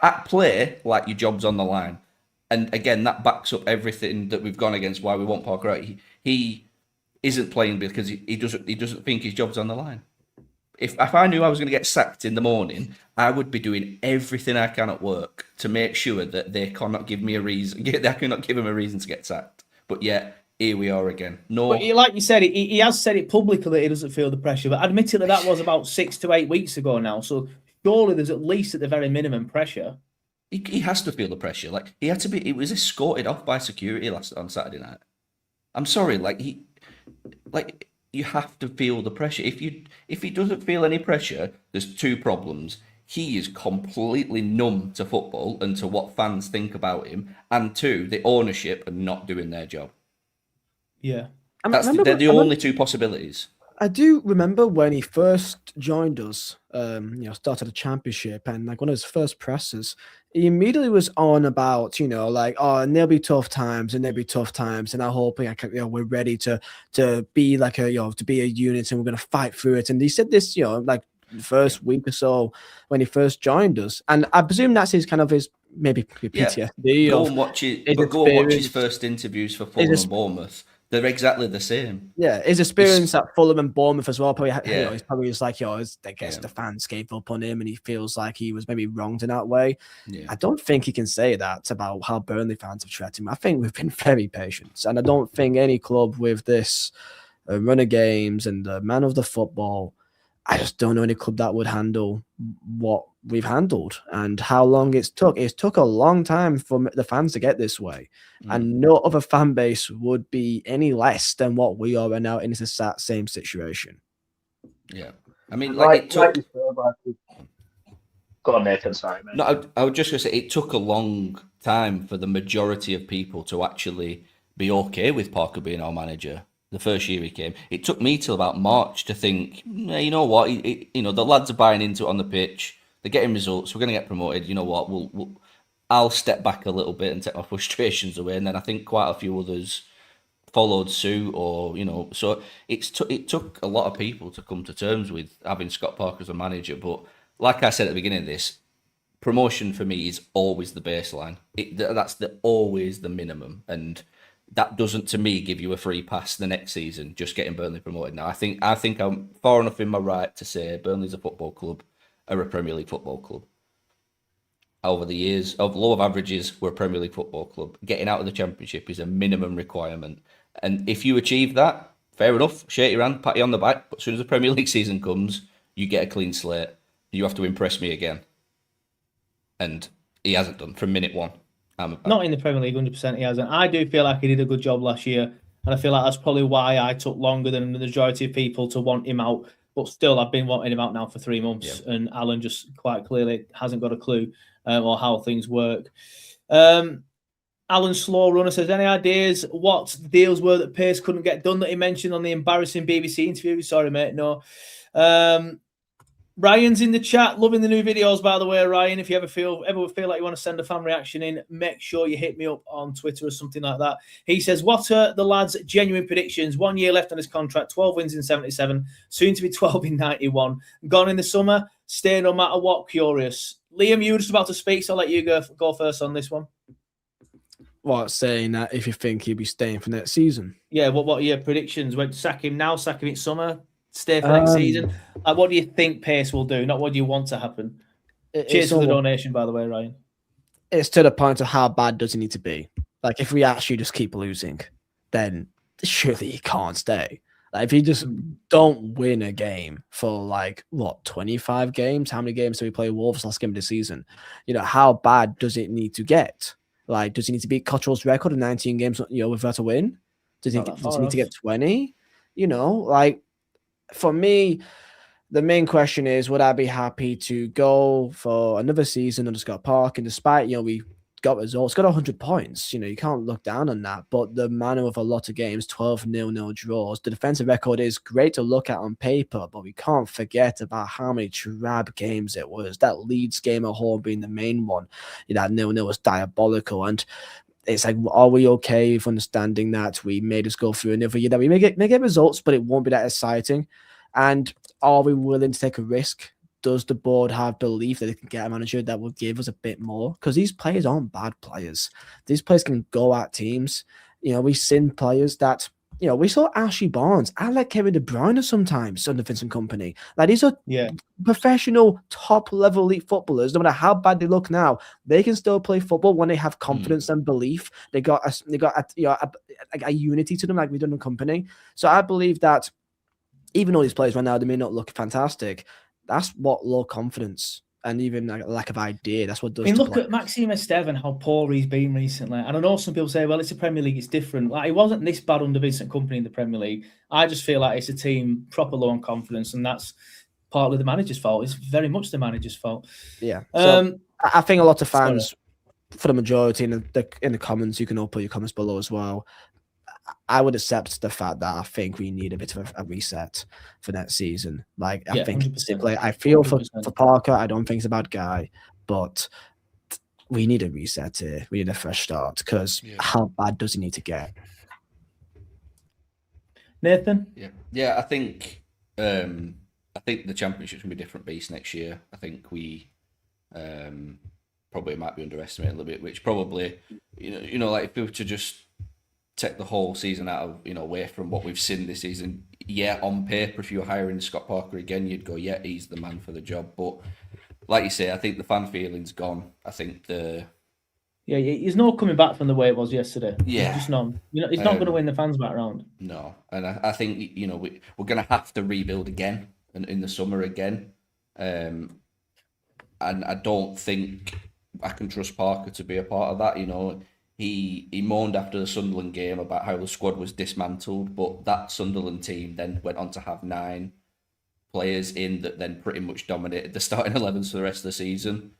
at play, like your job's on the line. And again, that backs up everything that we've gone against. Why we want Parker out. He isn't playing because he doesn't think his job's on the line. If I knew I was going to get sacked in the morning, I would be doing everything I can at work to make sure that they cannot give me a reason. They cannot give him a reason to get sacked. But yet, here we are again. No, but like you said, he has said it publicly that he doesn't feel the pressure. But admittedly, that was about 6 to 8 weeks ago now. So surely there's at least at the very minimum pressure. He has to feel the pressure. Like, he had to be. He was escorted off by security on Saturday night. I'm sorry. You have to feel the pressure. If he doesn't feel any pressure, there's 2 problems. He is completely numb to football and to what fans think about him, and 2, the ownership are not doing their job. Yeah, they're the only 2 possibilities. I do remember when he first joined us, started a championship, and like one of his first presses, he immediately was on about, and there'll be tough times, and I hope we're ready to be like to be a unit, and we're going to fight through it. And he said this, like the first week or so when he first joined us, and I presume that's his maybe PTSD. Go and watch his first interviews for Fulham and Bournemouth. They're exactly the same. Yeah, his experience at Fulham and Bournemouth as well. Probably, he's probably just like, I guess the fans gave up on him, and he feels like he was maybe wronged in that way. Yeah. I don't think he can say that about how Burnley fans have treated him. I think we've been very patient, and I don't think any club with this run of games and the man of the football, I just don't know any club that would handle what we've handled and how long it's took. It's took a long time for the fans to get this way. And no other fan base would be any less than what we are right now in this same situation. Yeah. I mean, go on, Nathan, sorry, mate. No, I was just going to say, it took a long time for the majority of people to actually be okay with Parker being our manager. the first year he came. It took me till about March to think, you know what, the lads are buying into it on the pitch. They're getting results. We're going to get promoted. You know what, I'll step back a little bit and take my frustrations away. And then I think quite a few others followed suit, or so it took a lot of people to come to terms with having Scott Parker as a manager. But like I said at the beginning of this, promotion for me is always the baseline. That's always the minimum, and that doesn't, to me, give you a free pass the next season just getting Burnley promoted. Now, I think I'm far enough in my right to say Burnley's a football club, are a Premier League football club. Over the years of law of averages, we're a Premier League football club. Getting out of the Championship is a minimum requirement, and if you achieve that, fair enough. Shake your hand, pat you on the back. But as soon as the Premier League season comes, you get a clean slate. You have to impress me again. And he hasn't done from minute one. Not in the Premier League, 100% he hasn't. I do feel like he did a good job last year, and I feel like that's probably why I took longer than the majority of people to want him out. But still, I've been wanting him out now for 3 months, and Alan just quite clearly hasn't got a clue or how things work. Alan Slow Runner says, any ideas what deals were that Pace couldn't get done that he mentioned on the embarrassing BBC interview? Sorry, mate, no. Ryan's in the chat, loving the new videos, by the way, Ryan. If you ever feel like you want to send a fan reaction in, make sure you hit me up on Twitter or something like that. He says, what are the lads' genuine predictions? 1 year left on his contract, 12 wins in 77, soon to be 12 in 91. Gone in the summer, stay no matter what, curious. Liam, you were just about to speak, so I'll let you go first on this one. What, saying that if you think he'll be staying for next season? Yeah, what are your predictions? When sack him now, sack him in summer? Stay for next season. What do you think Pace will do? Not what do you want to happen. Cheers for the donation, by the way, Ryan. It's to the point of how bad does he need to be? Like, if we actually just keep losing, then surely he can't stay. Like, if he just don't win a game for 25 games? How many games do we play Wolves last game of the season? How bad does it need to get? Like, does he need to beat Cottrell's record of 19 games, without a win? Does he need to get 20? For me, the main question is, would I be happy to go for another season under Scott Park? And despite, we got results, got 100 points, you can't look down on that. But the manner of a lot of games, 12 0-0 draws, the defensive record is great to look at on paper, but we can't forget about how many drab games it was. That Leeds game at home being the main one, that 0-0 was diabolical. And it's like, are we okay with understanding that we may just go through another year that we may get results, but it won't be that exciting? And are we willing to take a risk? Does the board have belief that they can get a manager that will give us a bit more? Because these players aren't bad players. These players can go at teams. We've seen players that, we saw Ashley Barnes. I like Kevin De Bruyne sometimes under Vincent Kompany. Like, these are professional, top-level elite footballers. No matter how bad they look now, they can still play football when they have confidence and belief. They got a unity to them, like we've done in Kompany. So I believe that even though these players right now, they may not look fantastic, that's what low confidence and even a lack of idea, that's what does. I mean, look at Maxime Estevan, how poor he's been recently. And I know some people say, well, it's the Premier League, it's different. Like, it wasn't this bad under Vincent Kompany in the Premier League. I just feel like it's a team proper low on confidence, and that's partly the manager's fault. It's very much the manager's fault. Yeah. So I think a lot of fans, for the majority in the comments, you can all put your comments below as well. I would accept the fact that I think we need a bit of a reset for next season. I think 100%. simply, I feel for Parker. I don't think he's a bad guy, but we need a reset here. We need a fresh start, because how bad does he need to get? Nathan? Yeah. I think the Championship's gonna be a different beast next year. I think we probably might be underestimated a little bit, which probably like if we were to just take the whole season out of, away from what we've seen this season. Yeah, on paper, if you were hiring Scott Parker again, you'd go, yeah, he's the man for the job. But like you say, I think the fan feeling's gone. I think he's not coming back from the way it was yesterday. Yeah, just none. He's not going to win the fans back round. No, and I think we're going to have to rebuild again in the summer again. And I don't think I can trust Parker to be a part of that. He moaned after the Sunderland game about how the squad was dismantled, but that Sunderland team then went on to have 9 players in that then pretty much dominated the starting 11s for the rest of the season.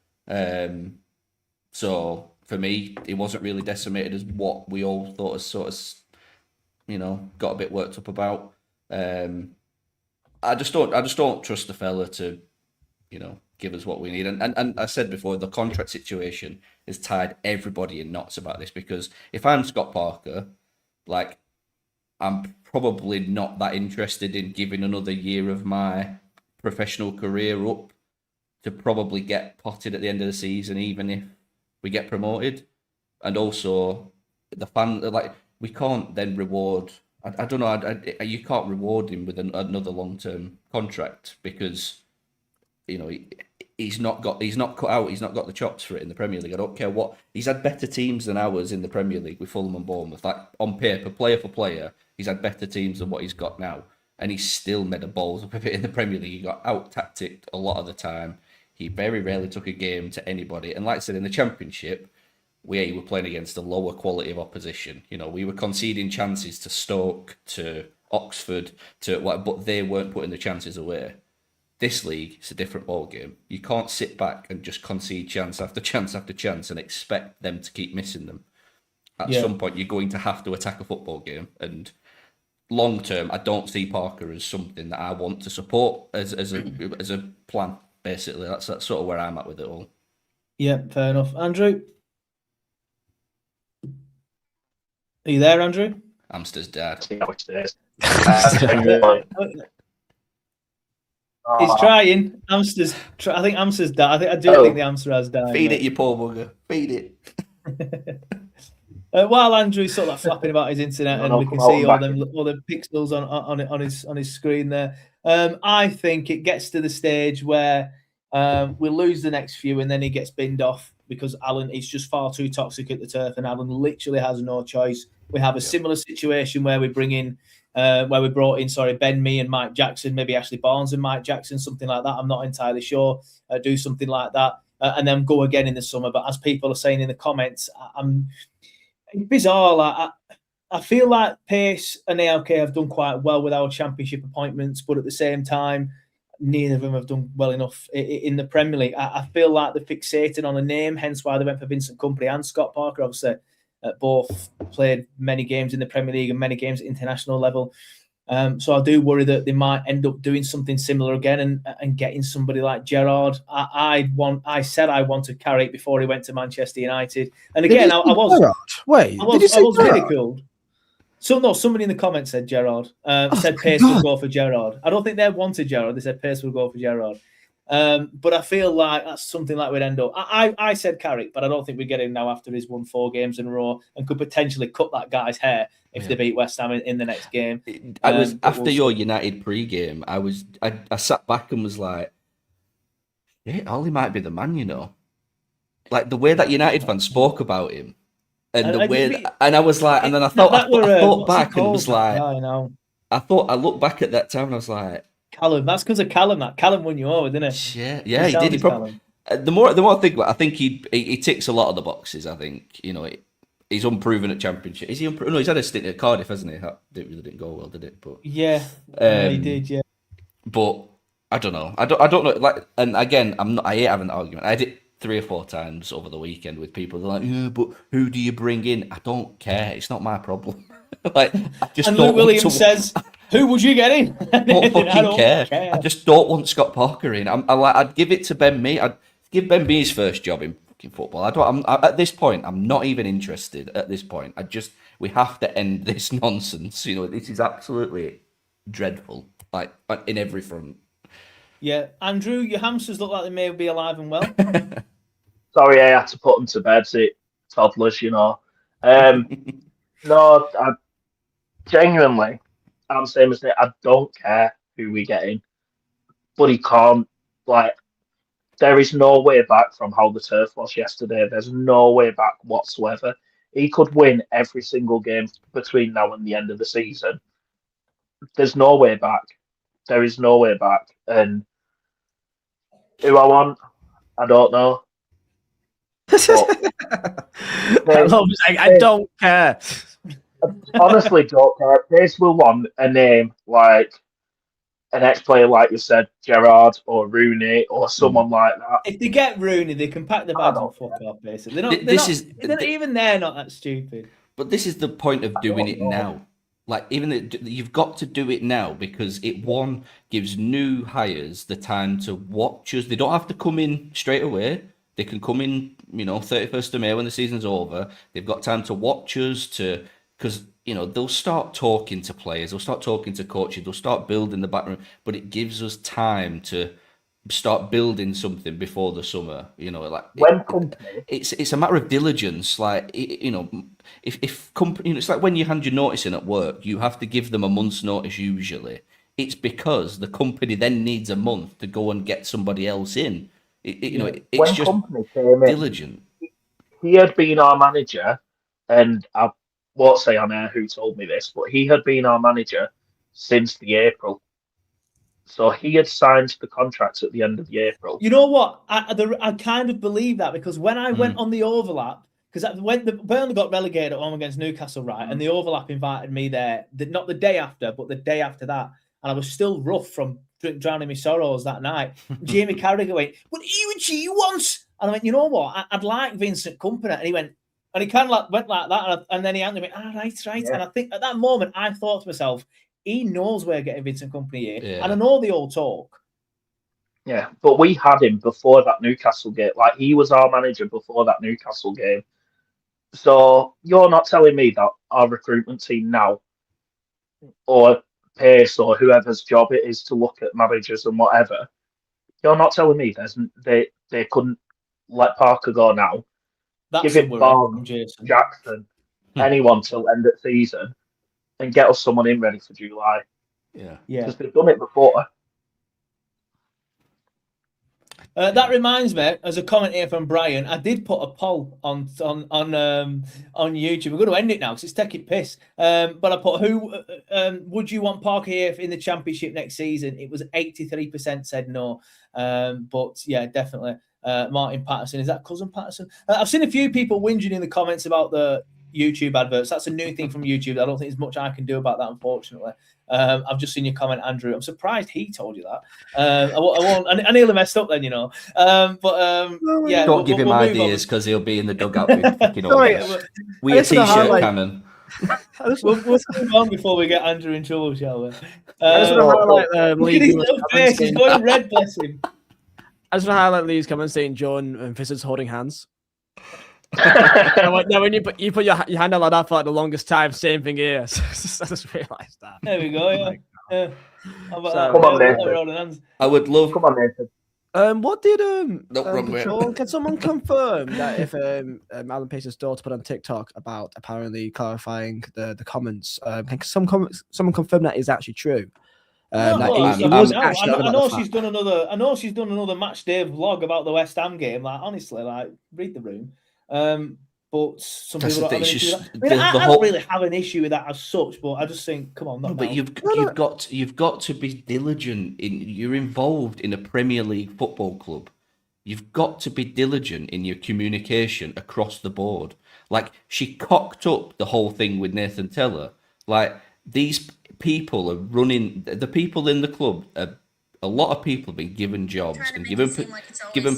So for me, it wasn't really decimated as what we all thought as sort of got a bit worked up about. I just don't trust the fella to, give us what we need. And I said before, the contract situation has tied everybody in knots about this, because if I'm Scott Parker, like, I'm probably not that interested in giving another year of my professional career up to probably get potted at the end of the season, even if we get promoted. And also, the fan, like, we can't then reward. I don't know. You can't reward him with another long-term contract, because he's not cut out. He's not got the chops for it in the Premier League. I don't care what. He's had better teams than ours in the Premier League with Fulham and Bournemouth. Like, on paper, player for player, he's had better teams than what he's got now, and he's still made a balls up of it in the Premier League. He got out-tacticked a lot of the time. He very rarely took a game to anybody. And like I said, in the Championship, we were playing against a lower quality of opposition. We were conceding chances to Stoke, to Oxford, but they weren't putting the chances away. This league, it's a different ball game. You can't sit back and just concede chance after chance after chance and expect them to keep missing them. At some point, you're going to have to attack a football game. And long term, I don't see Parker as something that I want to support as a plan. Basically, that's sort of where I'm at with it all. Yeah, fair enough. Andrew? Are you there, Andrew? Amster's dad. See how it is. He's trying. I think Amster's died. I do think the Amster has died. Feed it, you poor bugger. Feed it. While Andrew's sort of like flapping about his internet, and we can see all the pixels on his screen there. I think it gets to the stage where we lose the next few, and then he gets binned off because Alan is just far too toxic at the turf, and Alan literally has no choice. We have a similar situation where we brought in Ben Mee and Mike Jackson, maybe Ashley Barnes and Mike Jackson, something like that. I'm not entirely sure. Do something like that, and then go again in the summer. But as people are saying in the comments, it's bizarre. Like, I feel like Pace and ALK have done quite well with our Championship appointments, but at the same time, neither of them have done well enough in the Premier League. I feel like they're fixated on a name, hence why they went for Vincent Kompany and Scott Parker. Obviously, both played many games in the Premier League and many games at international level. So I do worry that they might end up doing something similar again and getting somebody like Gerrard. I said I wanted Carrick before he went to Manchester United, and again I was ridiculed. So no, somebody in the comments said Gerrard. Said Pace would go for Gerrard. I don't think they wanted Gerrard. They said Pace would go for Gerrard. But I feel like that's something like we'd end up. I said Carrick, but I don't think we get him now after he's won 4 games in a row and could potentially cut that guy's hair if they beat West Ham in the next game. I was after your United pre-game. I sat back and was like, "Yeah, Ollie might be the man." Like the way that United fans spoke about him, and the way, and I was like, and then I thought back and was like, I looked back at that time and I was like, Callum, that's because of Callum. That Callum won you over, didn't it? Yeah, he did. He probably, the more I think about it, I think he ticks a lot of the boxes. I think he's unproven at Championship. Is he unproven? No, he's had a stint at Cardiff, hasn't he? That didn't go well, did it? But he did. Yeah, but I don't know. I don't know. Like, and again, I hate having an argument. I did it 3 or 4 times over the weekend with people. They're like, "Yeah, but who do you bring in?" I don't care. It's not my problem. Like, I just and don't Luke Williams says, "Who would you get in?" I don't fucking care. I just don't want Scott Parker in. I'd give it to Ben Mee. I'd give Ben Mee his first job in fucking football. At this point, I'm not even interested. At this point, we have to end this nonsense. This is absolutely dreadful. Like, in every front. Yeah, Andrew, your hamsters look like they may be alive and well. Sorry, I had to put them to bed. Toddlers, No, I genuinely, I'm the same as that. I don't care who we get in, but he can't. Like, there is no way back from how the turf was yesterday. There's no way back whatsoever. He could win every single game between now and the end of the season. There's no way back. There is no way back. And who I want, I don't know. I don't care. Honestly, don't care. Pace will want a name like an ex-player, like you said, Gerrard or Rooney or someone like that. If they get Rooney, they can pack the bag and fuck off, basically. They're not that stupid. But this is the point of doing it now. Like, you've got to do it now because it gives new hires the time to watch us. They don't have to come in straight away. They can come in, 31st of May when the season's over. They've got time to watch us because they'll start talking to players, they'll start talking to coaches, they'll start building the backroom. But it gives us time to start building something before the summer. It's a matter of diligence. Like, if company, it's like when you hand your notice in at work, you have to give them a month's notice usually. It's because the company then needs a month to go and get somebody else in. It's when just company came diligent. He had been our manager, and I won't say on air who told me this, but he had been our manager since the April. So he had signed the contract at the end of the April. You know what? I kind of believe that, because when I went on the overlap, because when the Burnley got relegated at home against Newcastle, right, and the overlap invited me there, not the day after, but the day after that, and I was still rough from drowning my sorrows that night. Jamie Carragher went, "But you once," and I went, "You know what? I'd like Vincent Kompany," and he went, and he kind of went like that, and then he answered me, right. Yeah. And I think at that moment I thought to myself, he knows we're getting Vincent Kompany here, and I know they all talk. Yeah, but we had him before that Newcastle game. Like, he was our manager before that Newcastle game. So you're not telling me that our recruitment team now, or Pace, or whoever's job it is to look at managers and whatever, you're not telling me they couldn't let Parker go now, give it Barnes, Jackson, anyone till end of season, and get us someone in ready for July. Yeah. Because they've done it before. That reminds me, as a comment here from Brian, I did put a poll on YouTube. We're going to end it now because it's taking piss. But I put, who would you want Parker here in the Championship next season? It was 83% said no. But yeah, definitely Martin Patterson. Is that cousin Patterson? I've seen a few people whinging in the comments about the YouTube adverts. That's a new thing from YouTube. I don't think there's much I can do about that, unfortunately. I've just seen your comment, Andrew. I'm surprised he told you that. I nearly messed up then, yeah. Don't give him ideas because he'll be in the dugout with fucking orders. We a t-shirt cannon. We'll move on before we get Andrew in trouble, shall we? Look at his little face. He's going red, bless him. I just want to highlight Lee's comment saying John and Fizzard's holding hands. Now when you put your hand out like that for like the longest time, same thing here. I just realised that. There we go. Yeah. Come on, Nathan. I would love. Come on, Nathan. What did can someone confirm that if Alan Pace's daughter put on TikTok about apparently clarifying the comments? Can someone confirm that is actually true? I know she's done another match day vlog about the West Ham game. Like, honestly, like, read the room. But some people don't have an issue with that. I don't really have an issue with that as such, but I just think, come on, but you've got to be diligent. You're involved in a Premier League football club. You've got to be diligent in your communication across the board. Like, she cocked up the whole thing with Nathan Teller. Like, these people are running. The people in the club, a lot of people have been given jobs and given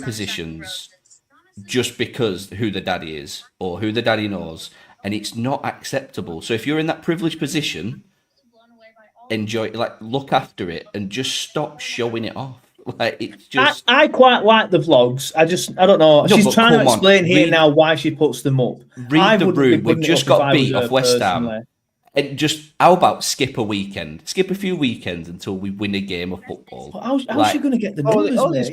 positions just because who the daddy is or who the daddy knows, and it's not acceptable. So if you're in that privileged position, enjoy it, like, look after it and just stop showing it off. Like, it's just I quite like the vlogs. I don't know. She's trying to explain here now why she puts them up. Read the room. We've just got beat off West Ham. And just, how about skip a weekend? Skip a few weekends until we win a game of football. How's she going to get the numbers, mate?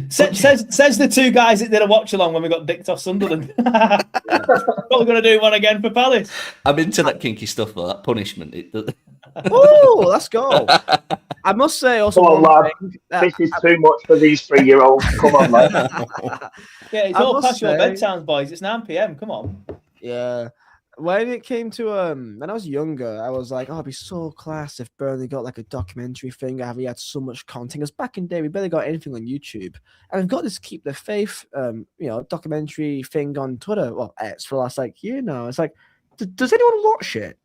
Says the two guys that did a watch along when we got dicked off Sunderland. Probably going to do one again for Palace. I'm into that kinky stuff though. That punishment. Oh, let's go. I must say also. Come on, lad. This is too much for these 3-year-olds. Come on, lad. Yeah, it's all past your bedtime, boys. It's 9 p.m. Come on. Yeah. When it came to when I was younger, I was like, "Oh, it'd be so class if Burnley got like a documentary thing. Have we had so much content?" Because back in the day, we barely got anything on YouTube, and we've got this Keep the Faith, documentary thing on Twitter. Well, X for the last year now. It's like, does anyone watch it?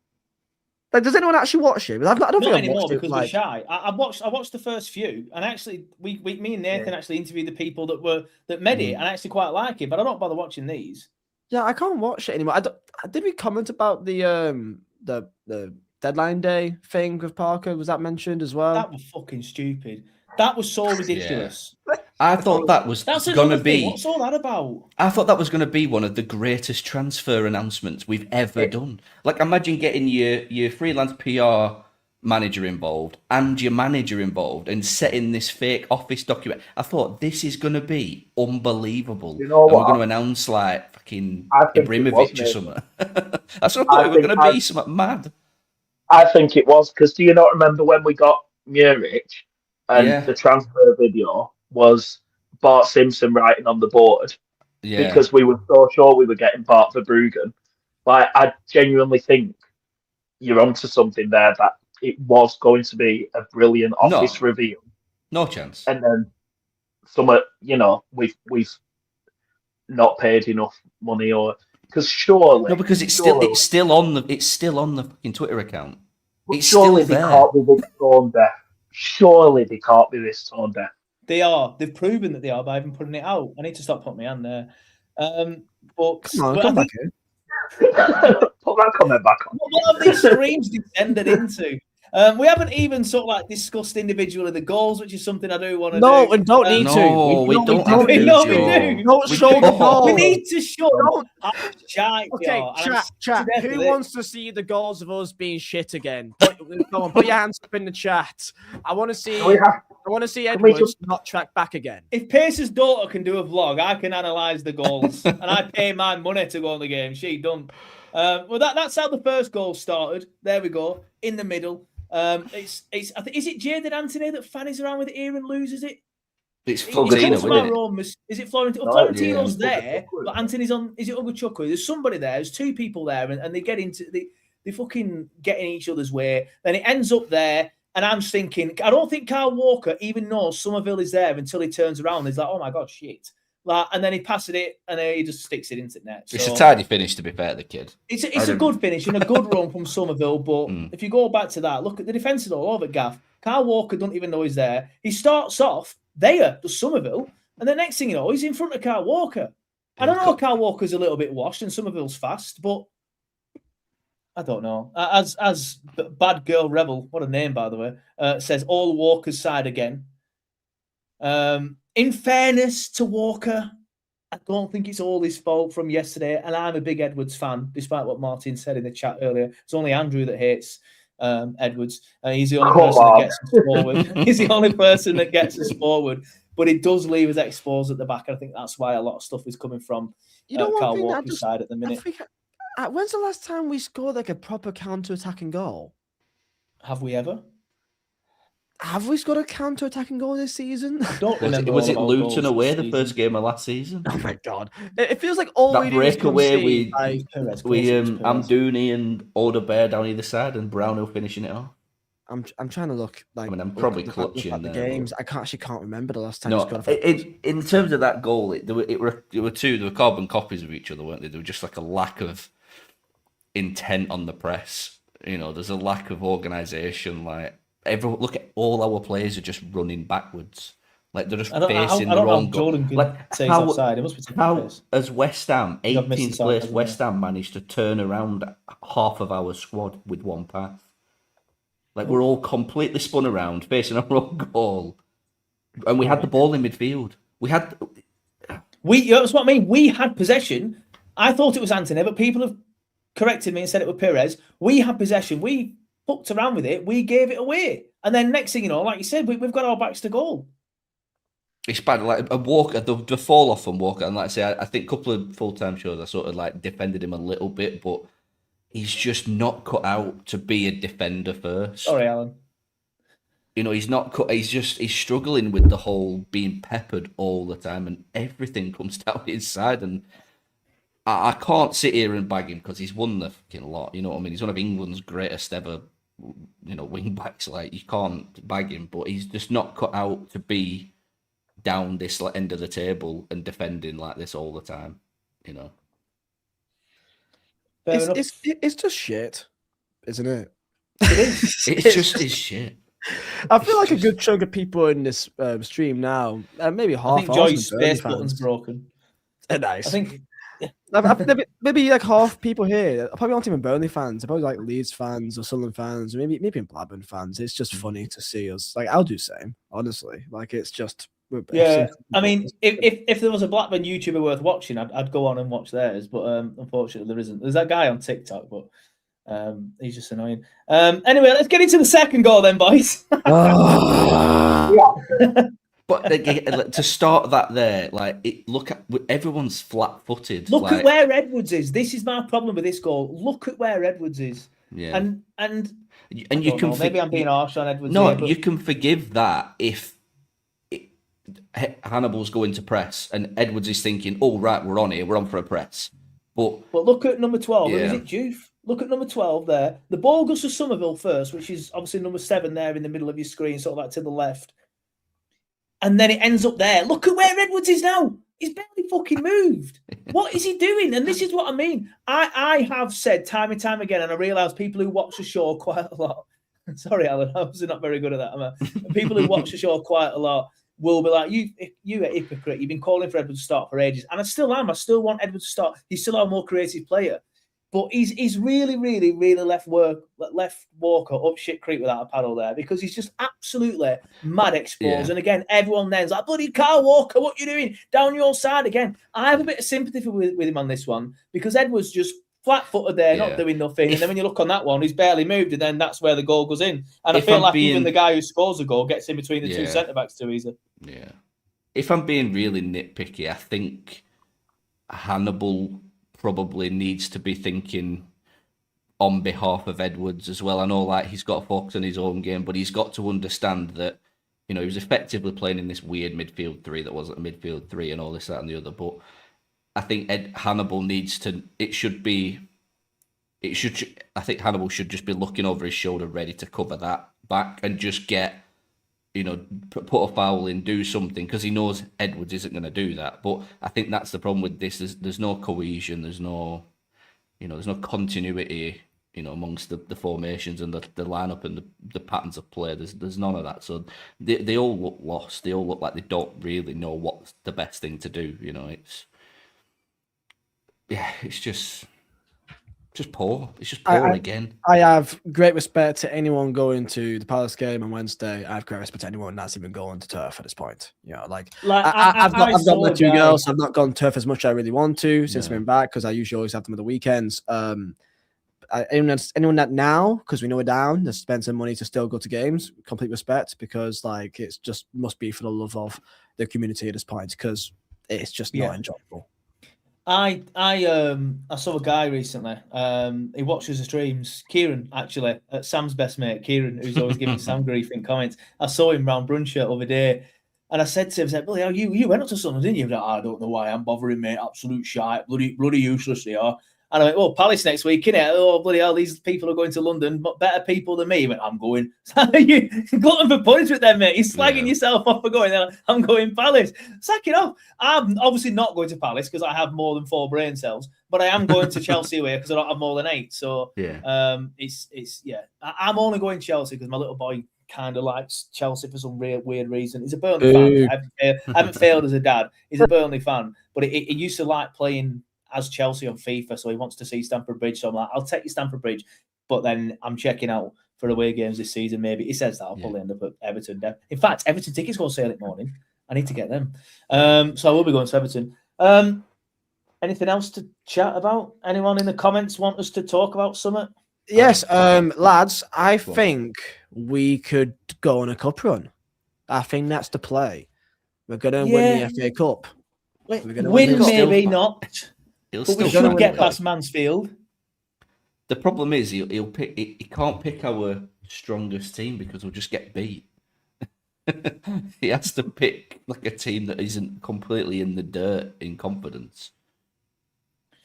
Like, does anyone actually watch it? I don't think anymore because they're shy. I watched the first few, and actually, me and Nathan actually interviewed the people that made it, and I actually quite like it. But I don't bother watching these. Yeah, I can't watch it anymore. Did we comment about the the deadline day thing with Parker? Was that mentioned as well? That was fucking stupid. That was so ridiculous. I thought that was That's going to another thing. be. What's all that about? I thought that was going to be one of the greatest transfer announcements we've ever done. Like, imagine getting your freelance PR manager involved and your manager involved and setting this fake office document. I thought this is going to be unbelievable. You know and what? we're going to announce like fucking I think it was, Ibrahimovic or mate. something. That's what I thought it was going to be. Something mad. I think it was, because do you not remember when we got Muric and the transfer video was Bart Simpson writing on the board because we were so sure we were getting Bart Verbruggen. Like, I genuinely think you're onto something there, that it was going to be a brilliant office reveal. No chance. And then we've not paid enough money, or because surely because it's still on the fucking Twitter account. It's surely still they there. can't be this tone deaf. Surely they can't be this tone deaf. They are. They've proven that they are by even putting it out. I need to stop putting my hand there. But come back here. Put that comment back on. What have these streams descended into? We haven't even sort of like discussed individually the goals, which is something I do want to do. No, and don't need to. No, we don't have to. We do. Don't show the goals. We need to show how shite we Okay, are. chat. Who wants to see the goals of us being shit again? Go on, put your hands up in the chat. I want to see. I want to see Edwards not track back again. If Pace's daughter can do a vlog, I can analyse the goals, and I pay my money to go on the game. She done. Well, that's how the first goal started. There we go, in the middle. I think, is it Jadon Anthony that fannies around with it here and loses it? It's Florentino, isn't it? Is it Florentino? No, Florentino's there, but Anthony's on. Is it Ugochukwu? There's somebody there. There's two people there, and they get into they fucking get in each other's way. Then it ends up there, and I'm thinking, I don't think Kyle Walker even knows Somerville is there until he turns around. He's like, oh my god, shit. Like, and then he passes it, and then he just sticks it into the net. So, it's a tidy finish, to be fair to the kid. It's a good finish and a good run from Somerville, but if you go back to that, look at the defence is all over Gaff. Kyle Walker don't even know he's there. He starts off there, does Somerville, and the next thing you know, he's in front of Kyle Walker. I don't know, Kyle Walker's a little bit washed and Somerville's fast, but I don't know. As Bad Girl Rebel, what a name, by the way, says, all Walker's side again. In fairness to Walker, I don't think it's all his fault from yesterday, and I'm a big Edwards fan, despite what Martin said in the chat earlier. It's only Andrew that hates Edwards. He's the only person that gets us forward. He's the only person that gets us forward, but it does leave us exposed at the back, and I think that's why a lot of stuff is coming from Kyle Walker's side at the minute. When's the last time we scored like a proper counter-attacking goal? Have we ever? Have we scored a counter-attacking goal this season? Don't remember. Was it Luton away the first game of last season? Oh my god! It feels like all that we do is breakaway we Amdouni and Odebear down either side, and Brownhill finishing it off. I'm trying to look. Like, I mean, I'm probably clutching the games. I can't remember the last time. No, in terms of that goal, there were carbon copies of each other, weren't they? There was just like a lack of intent on the press. You know, there's a lack of organisation. Like, look at all our players are just running backwards. Like, they're just facing their own goal. Like, how as West Ham, 18th place, West Ham managed to turn around half of our squad with one pass. Like, we're all completely spun around, facing our own goal. And we had the ball in midfield. That's what I mean. We had possession. I thought it was Anthony, but people have corrected me and said it was Perez. We had possession. We fucked around with it. We gave it away. And then next thing you know, like you said, we've got our backs to goal. It's bad. Like a Walker, the fall off from Walker, and like I say, I think a couple of full-time shows I sort of like defended him a little bit, but he's just not cut out to be a defender first. Sorry, Alan. You know, he's not cut. He's struggling with the whole being peppered all the time, and everything comes down his side. And I can't sit here and bag him because he's won the fucking lot. You know what I mean? He's one of England's greatest ever, wing backs. Like, you can't bag him, but he's just not cut out to be down this end of the table and defending like this all the time. You know, it's just shit, isn't it? It is. It's just shit. I feel like a good chunk of people in this stream now, maybe half. I think Joy's space button's broken. Nice. I think maybe like half people here probably aren't even Burnley fans. They're probably like Leeds fans or Sunderland fans, or maybe Blackburn fans. It's just funny to see us. Like I'll do the same, honestly. Like it's just I mean, if there was a Blackburn YouTuber worth watching, I'd go on and watch theirs. But unfortunately, there isn't. There's that guy on TikTok, but he's just annoying. Anyway, let's get into the second goal then, boys. But to start that there, like look at everyone's flat-footed. Look at where Edwards is. This is my problem with this goal. Look at where Edwards is. Yeah, and you can maybe I'm being harsh on Edwards. No, here, but... you can forgive that if Hannibal's going to press and Edwards is thinking, "Oh right, we're on here. We're on for a press." But look at number 12. Yeah. Is it Juve? Look at number 12 there. The ball goes to Somerville first, which is obviously number 7 there in the middle of your screen, sort of like to the left. And then it ends up there. Look at where Edwards is now. He's barely fucking moved. What is he doing? And this is what I mean. I have said time and time again, and I realise people who watch the show quite a lot. Sorry, Alan, I'm obviously not very good at that, am I? People who watch the show quite a lot will be like, you a hypocrite. You've been calling for Edwards to start for ages. And I still am. I still want Edwards to start. He's still our more creative player. But he's really, really, really left Walker up shit creek without a paddle there, because he's just absolutely mad exposed. Yeah. And again, everyone then's like, bloody Kyle Walker, what you doing? Down your side again. I have a bit of sympathy with him on this one, because Edwards just flat-footed there, not doing nothing. And then when you look on that one, he's barely moved, and then that's where the goal goes in. And I feel like even the guy who scores the goal gets in between the two centre-backs too easy. Yeah. If I'm being really nitpicky, I think Hannibal probably needs to be thinking on behalf of Edwards as well. I know like he's got to focus on his own game, but he's got to understand that, you know, he was effectively playing in this weird midfield 3 that wasn't a midfield 3 and all this, that and the other. But I think Hannibal needs to, I think Hannibal should just be looking over his shoulder ready to cover that back and just get, you know, put a foul in, do something, because he knows Edwards isn't going to do that. But I think that's the problem with this. There's no cohesion. There's no continuity, you know, amongst the formations and the lineup and the patterns of play. There's none of that. So they all look lost. They all look like they don't really know what's the best thing to do. You know, it's just poor. It's just poor again. I have great respect to anyone going to the Palace game on Wednesday. I have great respect to anyone that's even going to turf at this point. You know, I've got my 2 girls. I've not gone turf as much as I really want to since I've been back, because I usually always have them at the weekends. Anyone that now, because we know we're down, has spent some money to still go to games, complete respect, because like it's just must be for the love of the community at this point, because it's just not enjoyable. I saw a guy recently. He watches the streams. Kieran, actually, Sam's best mate, Kieran, who's always giving Sam grief in comments. I saw him round brunch the other day, and I said to him, "Billy, you went up to Sunderland, didn't you?" Like, I don't know why I'm bothering, mate. Absolute shite, bloody useless they are. And I went, "Oh, Palace next week, innit? Oh, bloody hell, these people are going to London, but better people than me." He went, "I'm going." You glutton for punishment then, mate. You're slagging yourself off for going there. I'm going Palace. Sack it off. I'm obviously not going to Palace because I have more than 4 brain cells, but I am going to Chelsea away because I don't have more than 8. So I'm only going Chelsea because my little boy kind of likes Chelsea for some weird reason. He's a Burnley fan. I haven't failed as a dad. He's a Burnley fan, but he used to like playing as Chelsea on FIFA, so he wants to see Stamford Bridge. So I'm like, I'll take you Stamford Bridge, but then I'm checking out for away games this season. Maybe he says that I'll probably end up at Everton. In fact, Everton tickets go on sale at morning. I need to get them. So I will be going to Everton. Anything else to chat about? Anyone in the comments want us to talk about something? Yes, lads, I think we could go on a cup run. I think that's the play. We're going to win the FA Cup. Win maybe not. But we should get past Mansfield. The problem is he can't pick our strongest team because we'll just get beat. He has to pick like a team that isn't completely in the dirt in confidence.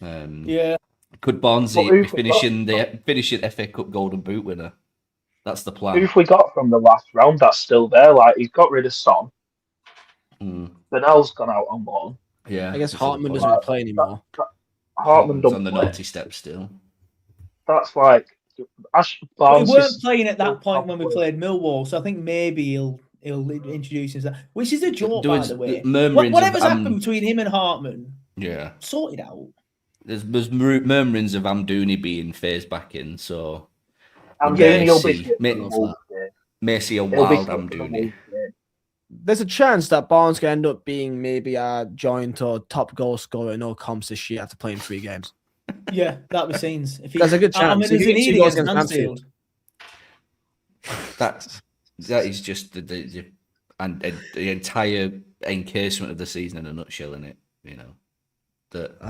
Could Barnsley be finishing FA Cup Golden Boot winner? That's the plan. Who have we got from the last round that's still there? Like he's got rid of Son. Bernal's gone out on loan. Yeah, I guess Hartman doesn't play anymore. Hartman's on the naughty step still. That's like Barnes. We weren't playing at that point when we played Millwall, so I think maybe he'll introduce himself, which is a joke, by the way. Whatever's happened between him and Hartman, yeah, sorted out. there's murmurings of Amdouni being phased back in, so Amdouni will be see- fit may- for the Wolves game. may see a He'll be wild fit for the Amdouni. Wolves game. There's a chance that Barnes can end up being maybe a joint or top goal scorer in all comps this year after playing 3 games. Yeah, that was scenes. If he, There's a good chance. I mean, If there's he a gets need 2 goals against against Mansfield. That is just the entire encasement of the season in a nutshell, in it. You know that.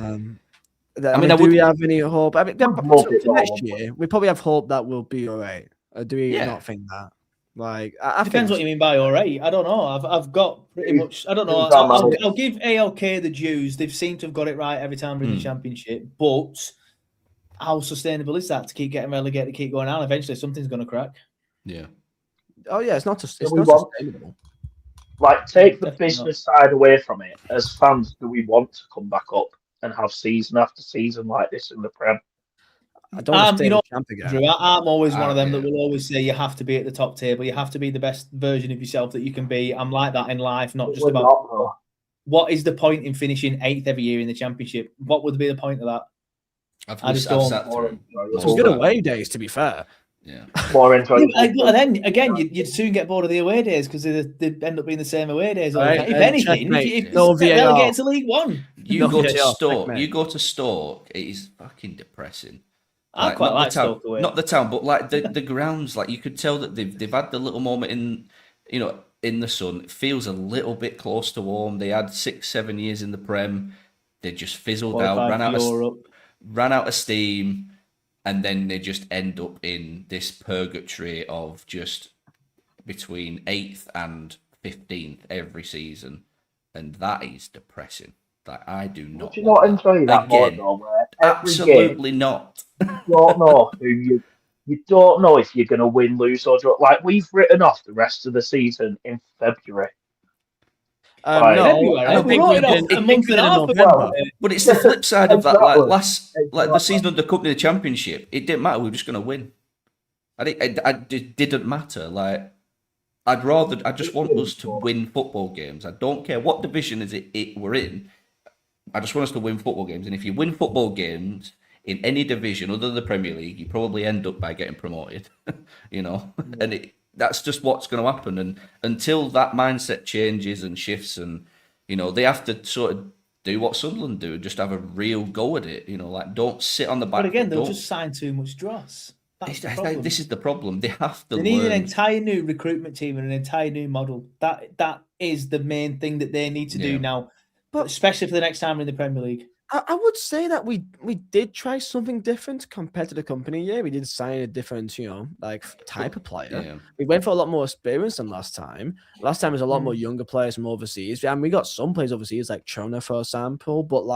Do we have any hope? I mean, hope it's for next all. year, we probably have hope that we'll be all right. Or do we not think that? Like, I Depends what think you mean by all right. I don't know. I've got pretty much. I don't know. Who's our manager? I'll give ALK the dues. They've seemed to have got it right every time we're in the Championship. But how sustainable is that to keep getting relegated, to keep going on? Eventually, something's going to crack. Yeah. Oh yeah, it's not just we want- sustainable. Like, take the Definitely business side away from it. As fans, do we want to come back up and have season after season like this in the Prem? I don't want to stay you know, champ again. Drew, I'm always one of them that yeah. will always say you have to be at the top table. You have to be the best version of yourself that you can be. I'm like that in life, not just We're about not, though. what is the point in finishing 8th every year in the Championship. What would be the point of that? I just don't- sat through most Some of good that. away days, to be fair. Yeah. More enjoyable. But then again, you'd soon get bored of the away days because they end up being the same away days. all the Right, time. If and anything, checkmate. if No you get VAR. relegated to League One, You No, go to yeah, Stoke. mate. You go to Stoke. It is fucking depressing. I quite not like the town, Stoke away. not the town, but like the grounds. Like you could tell that they've had the little moment in the sun. It feels a little bit close to home. They had 6-7 years in the Prem. They just fizzled out, qualified for Europe. ran out of steam, and then they just end up in this purgatory of just between 8th and 15th every season, and that is depressing. Like I do not. Would you not enjoy that more, Again, though? Where every absolutely game, not. you don't know who you don't know if you're going to win, lose, or draw. Like, we've written off the rest of the season in February. Right. No, February, I we think wrote we it off did a month and a half ago. Well, But it's the flip side of that. Like Exactly. like the season under Cup in the Championship, it didn't matter. We were just going to win. It didn't matter. Like I just want us to win football games. I don't care what division is it we're in. I just want us to win football games. And if you win football games in any division other than the Premier League, you probably end up by getting promoted. And that's just what's going to happen. And until that mindset changes and shifts, and they have to sort of do what Sunderland do, just have a real go at it. Like don't sit on the back. But again, they'll don't- just sign too much dross. That's the problem. This is the problem. They have to They need an learn. entire new recruitment team and an entire new model. That is the main thing that they need to do Yeah. now, But- especially for the next time we're in the Premier League. I would say that we did try something different compared to the company. Yeah, we did sign a different, type of player. Yeah. We went for a lot more experience than last time. Last time was a lot more younger players from overseas. And we got some players overseas, like Chona, for example. But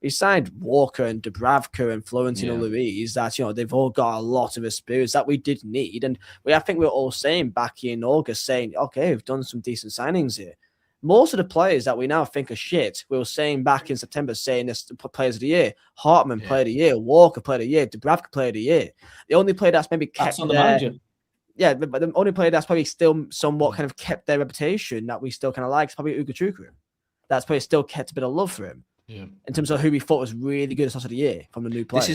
we signed Walker and Dubravka and Florentino Yeah. Luis. That they've all got a lot of experience that we did need. And I think we were all saying back in August, saying, okay, we've done some decent signings here. Most of the players that we now think are shit, we were saying back in September, saying this players of the year. Hartman player of the year, Walker player of the year, Dubravka player of the year. The only player that's maybe kept That's on the manager. Yeah, but the only player that's probably still somewhat kind of kept their reputation that we still kind of like is probably Ugo Chukwu. That's probably still kept a bit of love for him. Yeah. In terms of who we thought was really good at the start of the year from the new players.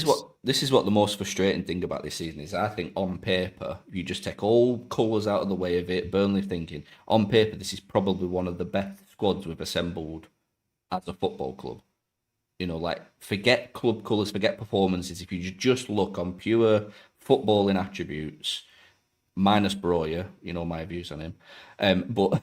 This is what the most frustrating thing about this season is. I think on paper, you just take all colours out of the way of it. Burnley thinking on paper, this is probably one of the best squads we've assembled as a football club. Forget club colours, forget performances. If you just look on pure footballing attributes, minus Broya, my views on him. You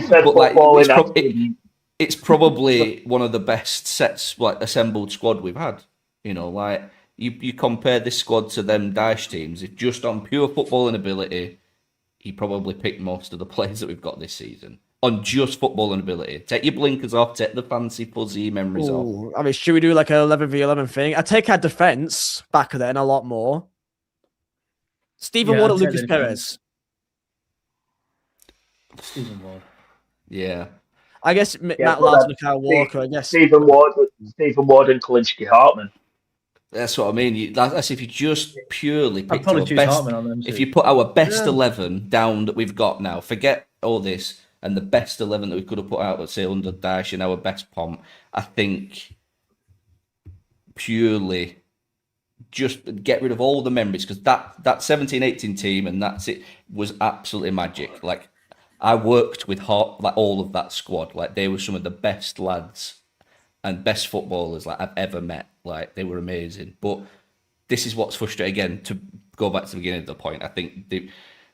said footballing it's probably one of the best sets, assembled squad we've had. You compare this squad to them Daesh teams. If just on pure footballing ability, he probably picked most of the players that we've got this season. On just footballing ability. Take your blinkers off, take the fancy fuzzy memories off. I mean, should we do like an 11v11 thing? I take our defence back of then a lot more. Stephen Ward I'd and take Lucas the Perez. Stephen Ward. Yeah. I guess Matt but Lads and Kyle Walker, I guess. Stephen Ward and Kalinsky Hartman. That's what I mean. That's if you just purely I'd picked probably our choose best. Hartman on them. If you put our best 11 down that we've got now, forget all this, and the best 11 that we could have put out, let's say under Daesh and our best pomp, I think purely just get rid of all the memories, because that 17-18 team and that's it was absolutely magic. Like, I worked with all of that squad. Like, they were some of the best lads and best footballers like I've ever met. Like, they were amazing. But this is what's frustrating. Again, to go back to the beginning of the point, I think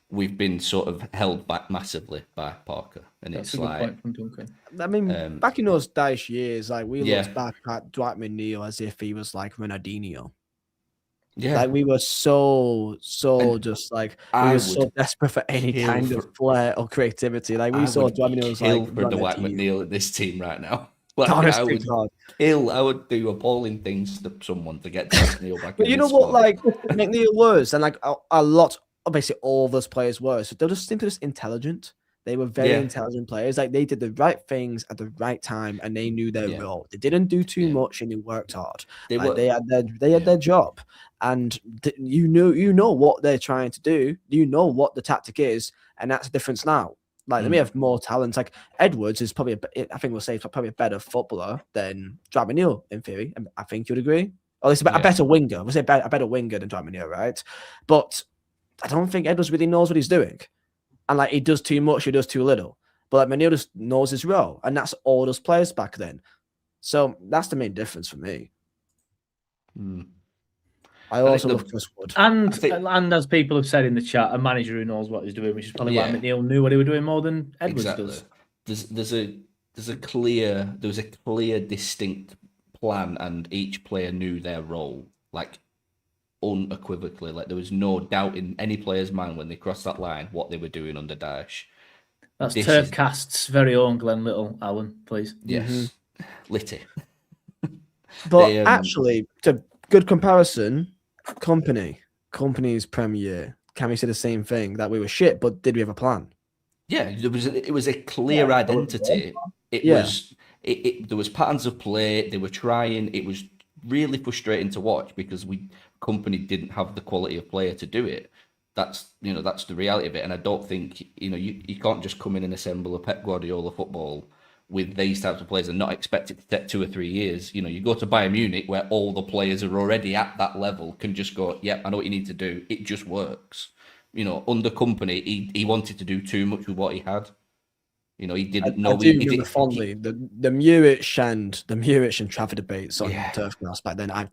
we've been sort of held back massively by Parker, and That's it's a good like, point from Duncan. I mean, back in those Dyche years, like we Yeah. looked back at Dwight McNeil as if he was like Ronaldinho. yeah, Like we were so just like we I were so would desperate for any kill kind of flair or creativity. Like we I saw would Dwight McNeil was kill like for Dwight Ronaldinho. McNeil in this team right now. Like, Honest I to would God. kill. I would do appalling things to someone to get McNeil back. But in you know this what, squad. like McNeil was, and like a lot, basically all those players were. So they're just simply just intelligent. They were very intelligent players. Like they did the right things at the right time, and they knew their role. They didn't do too much, and they worked hard. They had their job, and you know what they're trying to do. You know what the tactic is, and that's the difference now. Like they may have more talent. Like Edwards is probably, I think we'll say, probably a better footballer than Dwight McNeil in theory. I think you'd agree. Or at least a better winger. We'll say a better winger than Dwight McNeil, right? But I don't think Edwards really knows what he's doing. And like he does too much, he does too little. But like McNeil just knows his role, and that's all those players back then. So that's the main difference for me. I also love Chris Wood. And as people have said in the chat, a manager who knows what he's doing, which is probably why McNeil knew what he was doing more than Edwards does. There was a clear, distinct plan, and each player knew their role, like unequivocally. Like there was no doubt in any player's mind when they crossed that line what they were doing under Dyche. That's TurfCast's very own Glenn Little, Alan, please. Yes, Litty. But actually, to good comparison, Company's Premier. Can we say the same thing, that we were shit, but did we have a plan? Yeah, it was a clear identity. There was patterns of play. They were trying. It was really frustrating to watch because Company didn't have the quality of player to do it. That's the reality of it. And I don't think you can't just come in and assemble a Pep Guardiola football with these types of players and not expect it to take 2 or 3 years. You go to Bayern Munich where all the players are already at that level, can just go, yep, I know what you need to do. It just works. Under Company, he wanted to do too much with what he had. He didn't know. I do remember fondly the Muric and Trafford debates on TurfCast back then. I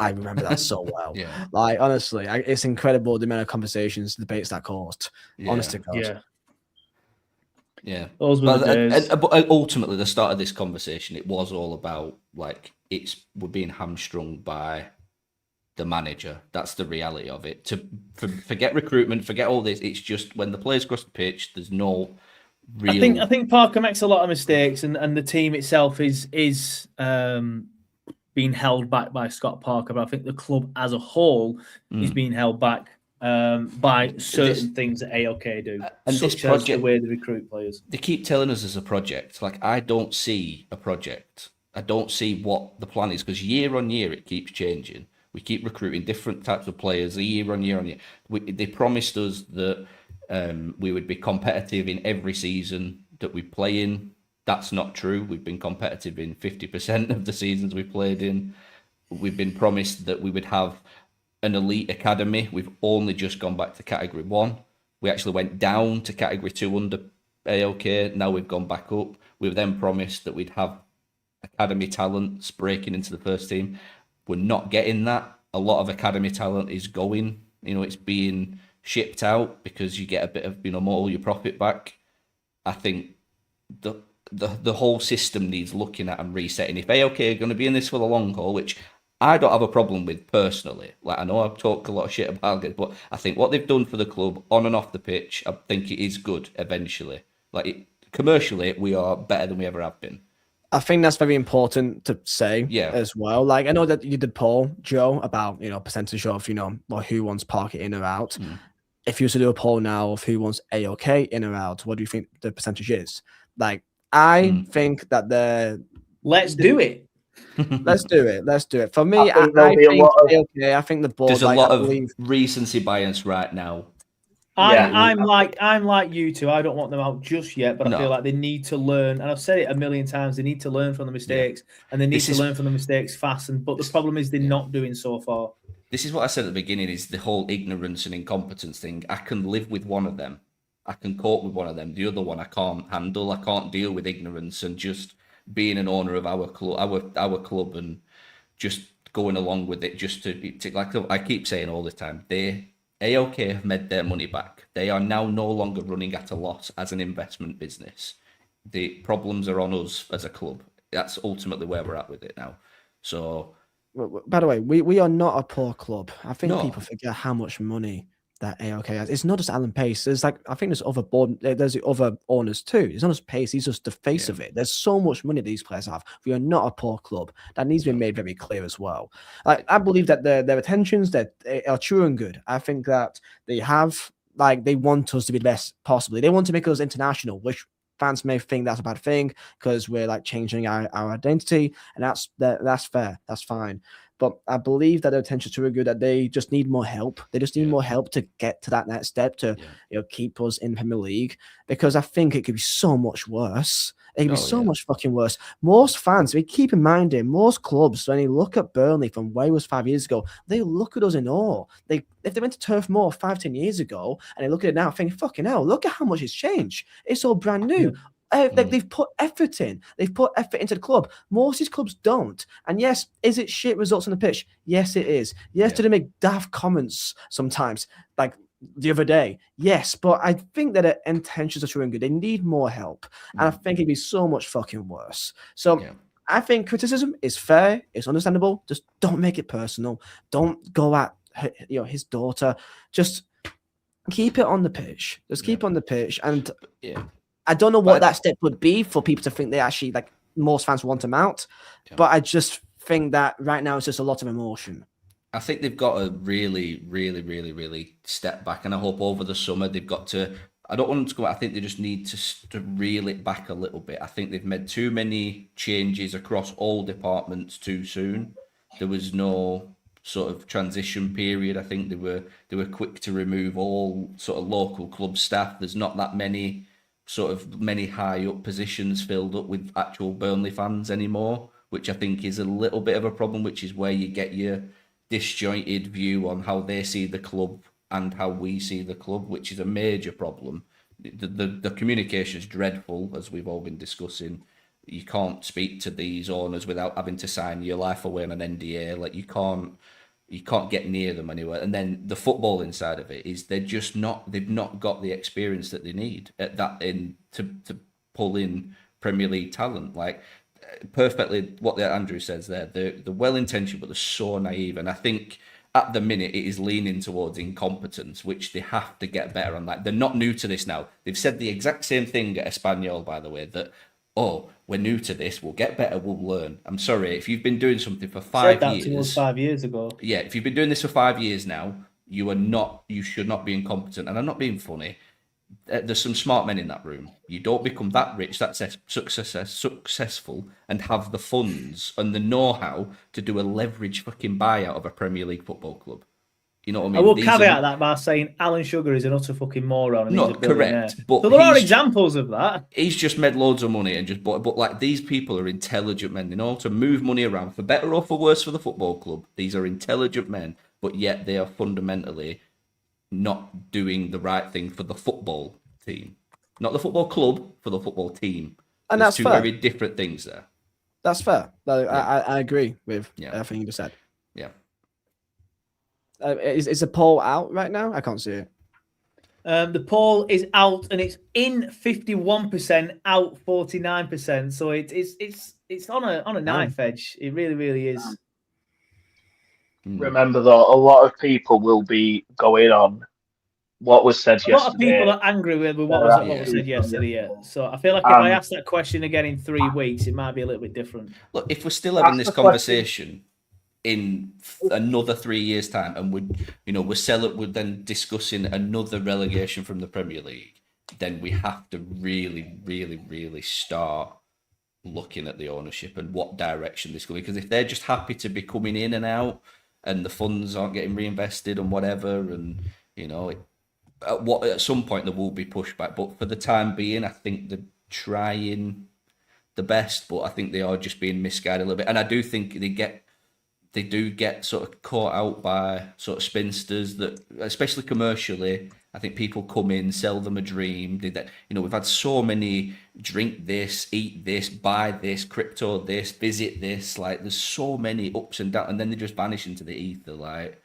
remember that so well. Like honestly, it's incredible the amount of conversations, debates that caused. Honest to God. Yeah. Those were the days. But ultimately, the start of this conversation, it was all about like we're being hamstrung by the manager. That's the reality of it. Forget recruitment, forget all this. It's just when the players cross the pitch, there's no real. I think Parker makes a lot of mistakes, and the team itself is being held back by Scott Parker. But I think the club as a whole is being held back by certain things that AOK do, and such this project, as the way they recruit players. They keep telling us as a project. Like, I don't see a project. I don't see what the plan is, because year on year it keeps changing. We keep recruiting different types of players year on year. They promised us that we would be competitive in every season that we play in. That's not true. We've been competitive in 50% of the seasons we played in. We've been promised that we would have an elite academy. We've only just gone back to Category 1. We actually went down to Category 2 under AOK. Now we've gone back up. We were then promised that we'd have academy talents breaking into the first team. We're not getting that. A lot of academy talent is going. It's being shipped out because you get a bit of, more your profit back. I think the whole system needs looking at and resetting. If AOK are going to be in this for the long haul, which I don't have a problem with personally. Like, I know I've talked a lot of shit about it, but I think what they've done for the club on and off the pitch, I think it is good eventually. Like, commercially, we are better than we ever have been. I think that's very important to say as well. Like, I know that you did poll, Joe, about, percentage of, or who wants Parker in or out. If you were to do a poll now of who wants AOK in or out, what do you think the percentage is? Like, I think that Let's do it. Let's do it. For me, I think the board. There's a like, lot of recency bias right now I'm like you two. I don't want them out just yet, but I No. feel like they need to learn. And I've said it a million times. They need to learn from the mistakes, and they need to learn from the mistakes fast. But the problem is they're not doing so far. This is what I said at the beginning: is the whole ignorance and incompetence thing. I can live with one of them. I can cope with one of them. The other one I can't handle. I can't deal with ignorance and just being an owner of our club, and just going along with it. Just to like I keep saying all the time, AOK have made their money back. They are now no longer running at a loss as an investment business. The problems are on us as a club. That's ultimately where we're at with it now. So, by the way, we are not a poor club. I think people forget how much money that AOK has. It's not just Alan Pace. There's I think there's the other owners too. It's not just Pace. He's just the face of it. There's so much money these players have. We are not a poor club. That needs to be made very clear as well. I believe that their intentions that are true and good. I think that they have they want us to be the best possibly. They want to make us international, which fans may think that's a bad thing because we're changing our identity, and that's fair. That's fine. But I believe that their intentions are good, that they just need more help. They just need more help to get to that next step to keep us in Premier League, because I think it could be so much worse. It could be so much fucking worse. Most fans, we keep in mind here, most clubs, when they look at Burnley from where it was 5 years ago, they look at us in awe. If they went to Turf Moor 5-10 years ago and they look at it now, thinking, fucking hell, look at how much it's changed. It's all brand new. Yeah. They've put effort in. They've put effort into the club. Most of these clubs don't. And yes, is it shit results on the pitch? Yes, it is. Yes, do they make daft comments sometimes, like the other day? Yes, but I think that their intentions are true and good. They need more help. And I think it'd be so much fucking worse. So I think criticism is fair. It's understandable. Just don't make it personal. Don't go at his daughter. Just keep it on the pitch. Just keep it on the pitch. And I don't know what that step would be for people to think they actually, most fans want him out. Yeah. But I just think that right now it's just a lot of emotion. I think they've got to really, really, really, really step back. And I hope over the summer they've got to, I don't want them to go, I think they just need to reel it back a little bit. I think they've made too many changes across all departments too soon. There was no sort of transition period. I think they were quick to remove all sort of local club staff. There's not that many high up positions filled up with actual Burnley fans anymore, which I think is a little bit of a problem, which is where you get your disjointed view on how they see the club and how we see the club, which is a major problem. The communication is dreadful, as we've all been discussing. You can't speak to these owners without having to sign your life away on an NDA. You can't get near them anywhere. And then the footballing side of it is they've not got the experience that they need to pull in Premier League talent. Perfectly what Andrew says there. They're well-intentioned, but they're so naive. And I think at the minute it is leaning towards incompetence, which they have to get better on. They're not new to this now. They've said the exact same thing at Espanyol, by the way, that, we're new to this, we'll get better, we'll learn. I'm sorry, if you've been doing something for 5 years... Said that to us 5 years ago. Yeah, if you've been doing this for 5 years now, you should not be incompetent. And I'm not being funny. There's some smart men in that room. You don't become that rich, that successful, and have the funds and the know-how to do a leverage fucking buyout of a Premier League football club. You know what I mean? I will caveat that by saying Alan Sugar is an utter fucking moron. And not correct, but so there are examples of that. He's just made loads of money and just bought. But these people are intelligent men. They know to move money around for better or for worse for the football club. These are intelligent men, but yet they are fundamentally not doing the right thing for the football team, not the football club, for the football team. And There's that's fair. Very different things there. That's fair. I agree with everything you just said. Yeah. Is the poll out right now? I can't see it. The poll is out, and it's in 51%, out 49%. So it's on a knife edge. It really, really is. Remember, though, a lot of people will be going on what was said yesterday. A lot of people are angry with what was said yesterday. Yeah. So I feel like if I ask that question again in 3 weeks, it might be a little bit different. Look, if we're still having this conversation in another 3 years' time, and we're then discussing another relegation from the Premier League, then we have to really, really, really start looking at the ownership and what direction this going. Because if they're just happy to be coming in and out, and the funds aren't getting reinvested and whatever, and at some point there will be pushback, but for the time being, I think they're trying the best, but I think they are just being misguided a little bit, and I do think they do get sort of caught out by sort of spinsters that, especially commercially, I think people come in, sell them a dream. We've had so many drink this, eat this, buy this, crypto this, visit this. Like, there's so many ups and downs, and then they just vanish into the ether. Like,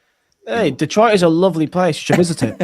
hey, Detroit is a lovely place. You should visit it.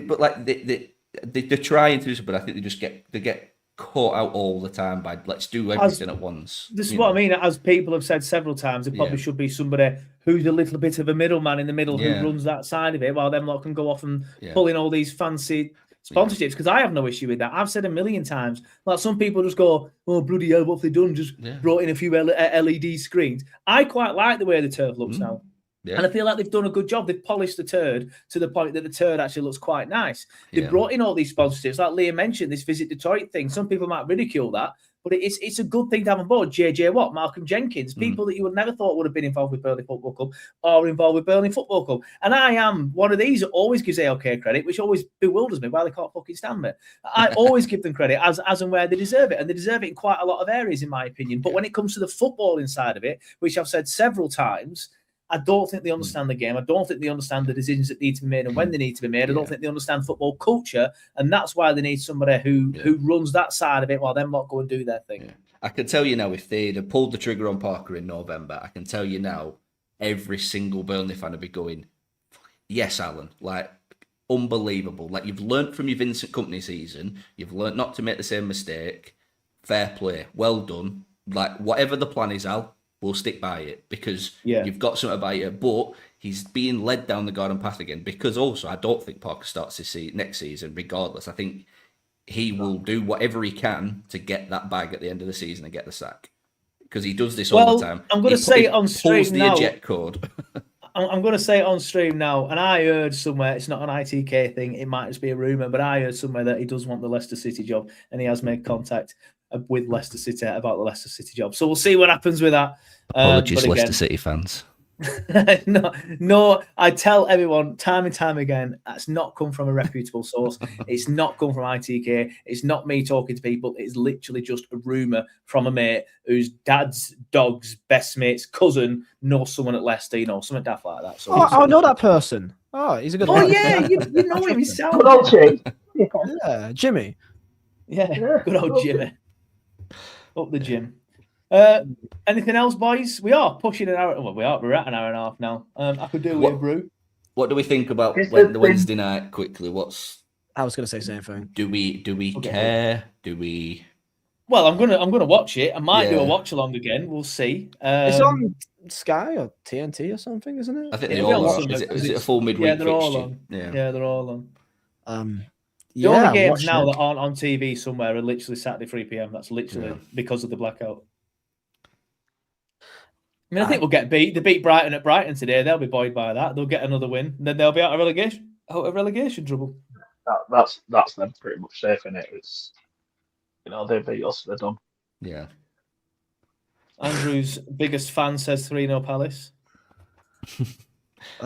But like they're trying to do something, but I think they get caught out all the time by let's do everything at once. This is what I mean. As people have said several times, there probably should be somebody who's a little bit of a middleman in the middle who runs that side of it, while them lot can go off and pull in all these fancy sponsorships. Because I have no issue with that. I've said a million times. Like, some people just go, "Oh, bloody hell, what have they done? Just brought in a few LED screens." I quite like the way the turf looks now. Yeah. And I feel like they've done a good job. They've polished the turd to the point that the turd actually looks quite nice. They've brought in all these sponsorships. Like Liam mentioned, this Visit Detroit thing. Some people might ridicule that, but it's a good thing to have on board. JJ Watt, Malcolm Jenkins, people that you would never thought would have been involved with Burnley Football Club or involved with Burnley Football Club. And I am one of these that always gives AOK credit, which always bewilders me why they can't fucking stand me. I always give them credit as and where they deserve it. And they deserve it in quite a lot of areas, in my opinion. But when it comes to the footballing side of it, which I've said several times, I don't think they understand the game. I don't think they understand the decisions that need to be made and when they need to be made. I don't think they understand football culture, and that's why they need somebody who runs that side of it while them lot go and do their thing. Yeah. I can tell you now, if they'd have pulled the trigger on Parker in November, I can tell you now, every single Burnley fan would be going, "Yes, Alan, like, unbelievable. Like, you've learnt from your Vincent Kompany season. You've learnt not to make the same mistake. Fair play. Well done. Like, whatever the plan is, Al, we'll stick by it, because you've got something about you." But he's being led down the garden path again, because also I don't think Parker starts next season regardless. I think he will do whatever he can to get that bag at the end of the season and get the sack, because he does this all the time. I'm going to say it on stream now. Pulls the eject code. I'm going to say it on stream now, and I heard somewhere, it's not an ITK thing, it might just be a rumour, but I heard somewhere that he does want the Leicester City job, and he has made contact with Leicester City about the Leicester City job. So we'll see what happens with that. Apologies, Leicester City fans. No, I tell everyone time and time again, that's not come from a reputable source. It's not come from ITK. It's not me talking to people. It's literally just a rumour from a mate whose dad's dog's best mate's cousin knows someone at Leicester, something daft like that. So I know that person. Oh, he's a good lad. Yeah, you know him. He's good old Jimmy. Yeah, Jimmy. Yeah, good old Jimmy. Up the gym. Anything else, boys? We are pushing an hour. Well, we're at an hour and a half now. I could do with a brew. What do we think about the Wednesday night? Quickly, I was going to say the same thing. Do we care? Do we? Well, I'm gonna watch it. I might do a watch along again. We'll see. It's on Sky or TNT or something, isn't it? I think they're all on. Is it a full midweek? Yeah, they're all on. Yeah, they're all on. The Yeah, only games now that aren't on TV somewhere are literally Saturday 3 p.m. That's literally because of the blackout. I mean, I think we'll get beat. They beat Brighton at Brighton today. They'll be buoyed by that. They'll get another win. Then they'll be out of relegation trouble. That's them pretty much safe in it. It's they beat us. They're done. Yeah. Andrew's biggest fan says 3-0 Palace.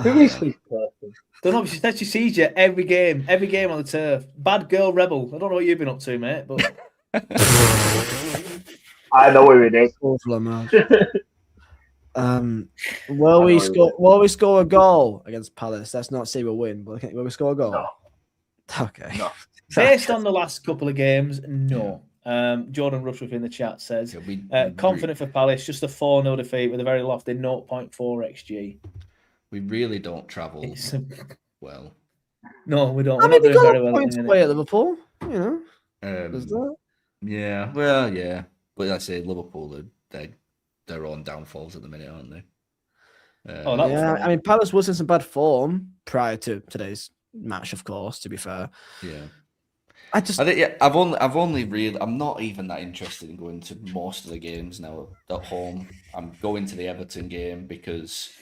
Who is this person? Don't know. She said she sees you every game on the turf. Bad girl rebel. I don't know what you've been up to, mate, but I know who it is. Will we score a goal against Palace? Let's not say we'll win, but will we score a goal? No. Okay. No. Based on the last couple of games, no. Jordan Rushworth in the chat says, confident for Palace, just a 4-0 defeat with a very lofty 0.4 XG. We really don't travel well. No, we don't. I mean, we got a point away at Liverpool, There's that. Yeah, well, yeah. But I say Liverpool, they're on downfalls at the minute, aren't they? I mean, Palace was in some bad form prior to today's match, of course, to be fair. Yeah. I'm not even that interested in going to most of the games now at home. I'm going to the Everton game because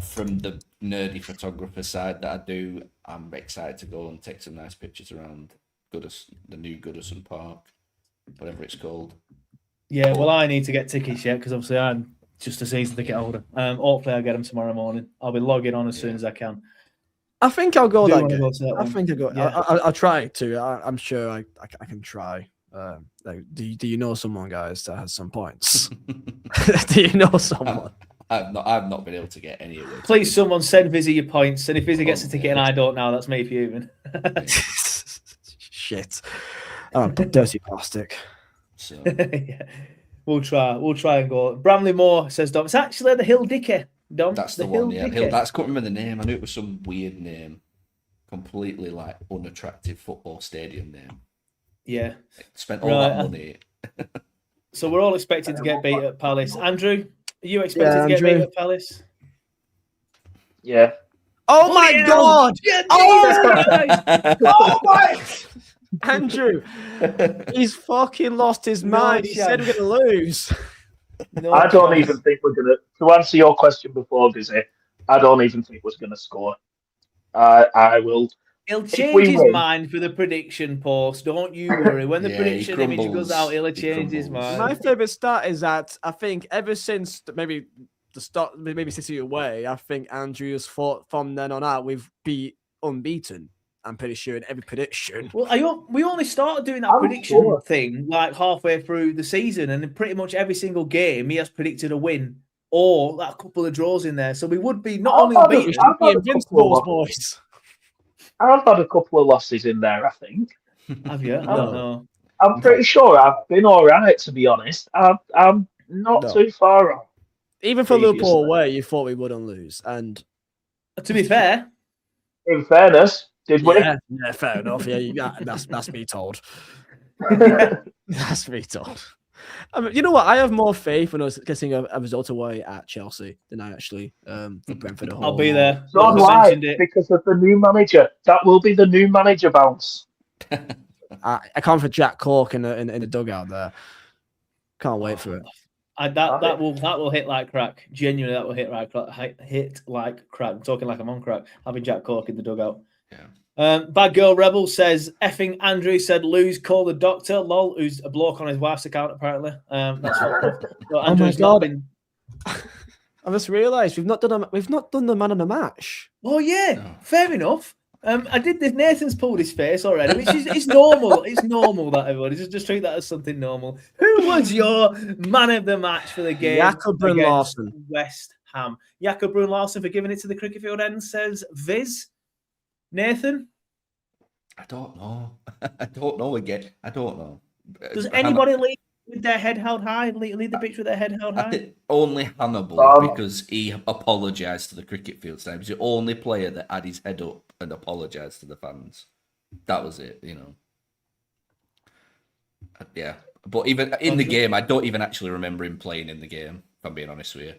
from the nerdy photographer side that I do, I'm excited to go and take some nice pictures around the new Goodison Park, whatever it's called. Yeah, well, I need to get tickets yet because obviously I'm just a season ticket holder. Hopefully I'll get them tomorrow morning. I'll be logging on as soon as I can. I think I'll go Do that wanna game. go to that I one. think I'll go. Yeah. I'll try to. I'm sure I can try. Do you know someone, guys, that has some points? Do you know someone? I've not been able to get any of it. Please, someone send Vizzy your points, and if Vizzy gets a Oh, ticket and I don't now, that's me fuming. Shit. Oh, dirty plastic. So Yeah. We'll try and go. Bramley Moore says, Dom. It's actually the Hill Dickey. Dom. that's the Hill one. Yeah, Dickey. That's couldn't remember the name. I knew it was some weird name, completely like unattractive football stadium name. Yeah. Spent all that money. So we're all expecting to get beat at Palace. Andrew, are you expecting to get Andrew. beat at Palace? Yeah. Oh my Bloody God! hell! Oh my! Andrew, he's fucking lost his No mind. He said chance. we're gonna lose. No I don't chance. even think we're going to answer your question before, Vizzy, I don't even think we're going to score. I will. He'll we change his win- mind for the prediction post. Don't you worry. When the Yeah, prediction he image crumbles. goes out, he'll He change his crumbles. mind. My favorite stat is that I think ever since maybe the start, maybe City away, I think Andrew's fought from then on out. We've beat unbeaten. I'm pretty sure in every prediction. Well, we only started doing that I'm prediction sure. thing like halfway through the season, and in pretty much every single game, he has predicted a win or a couple of draws in there. So we would be not only I've had a- unbeaten. I've Be had a invincibles, couple of- boys. I've had a couple of losses in there, I think. Have you? I don't know. I'm pretty sure I've been all right, to be honest. I'm not No. too far off. Even for Previously. Liverpool away, you thought we wouldn't lose, and To be fair, In fairness, did we? yeah, fair enough. Yeah, that's me told. That's me told. I mean, you know what? I have more faith when I was getting a result away at Chelsea than I actually for Brentford at home. I'll be there. So Like do I I, mentioned it. because of the new manager. That will be the new manager bounce. I can't for Jack Cork in the dugout there. Can't wait for it. That will hit like crack. Genuinely, that will hit like crack. I'm talking like I'm on crack. Having Jack Cork in the dugout. Yeah. Bad Girl Rebel says, effing Andrew said, lose, call the doctor. Lol, who's a bloke on his wife's account, apparently. That's what Andrew's not been. I just realised we've not done the man of the match. Oh, yeah, No. fair enough. I did this. Nathan's pulled his face already, which is it's normal. It's normal that everybody just treat that as something normal. Who was your man of the match for the game? Jakob Brun against Larsen. West Ham. Jakob Brun Larsen for giving it to the cricket field end, says Viz. Nathan? I don't know. I don't know again. I don't know. Does anybody lead with their head held high? Lead the pitch with their head held I high? think only Hannibal, because he apologised to the cricket field stand. He was the only player that had his head up and apologised to the fans. That was it, you know. Yeah. But even in the game, I don't even actually remember him playing in the game, if I'm being honest with you.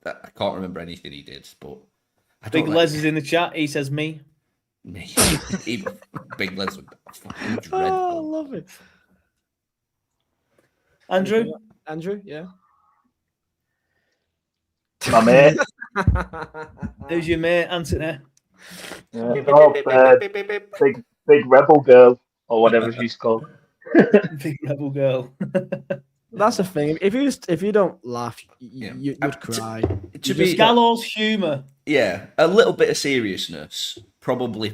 I can't remember anything he did, but... Big Les is in the chat. He says me. Me. Big Les was fucking dreadful. Oh, I love it. Andrew, yeah. My mate. who's your mate? Anthony. Big rebel girl, or whatever she's called. Big rebel girl. That's the thing. If you don't laugh, Yeah. you'd cry. To be, Gallows humour. yeah, a little bit of seriousness. Probably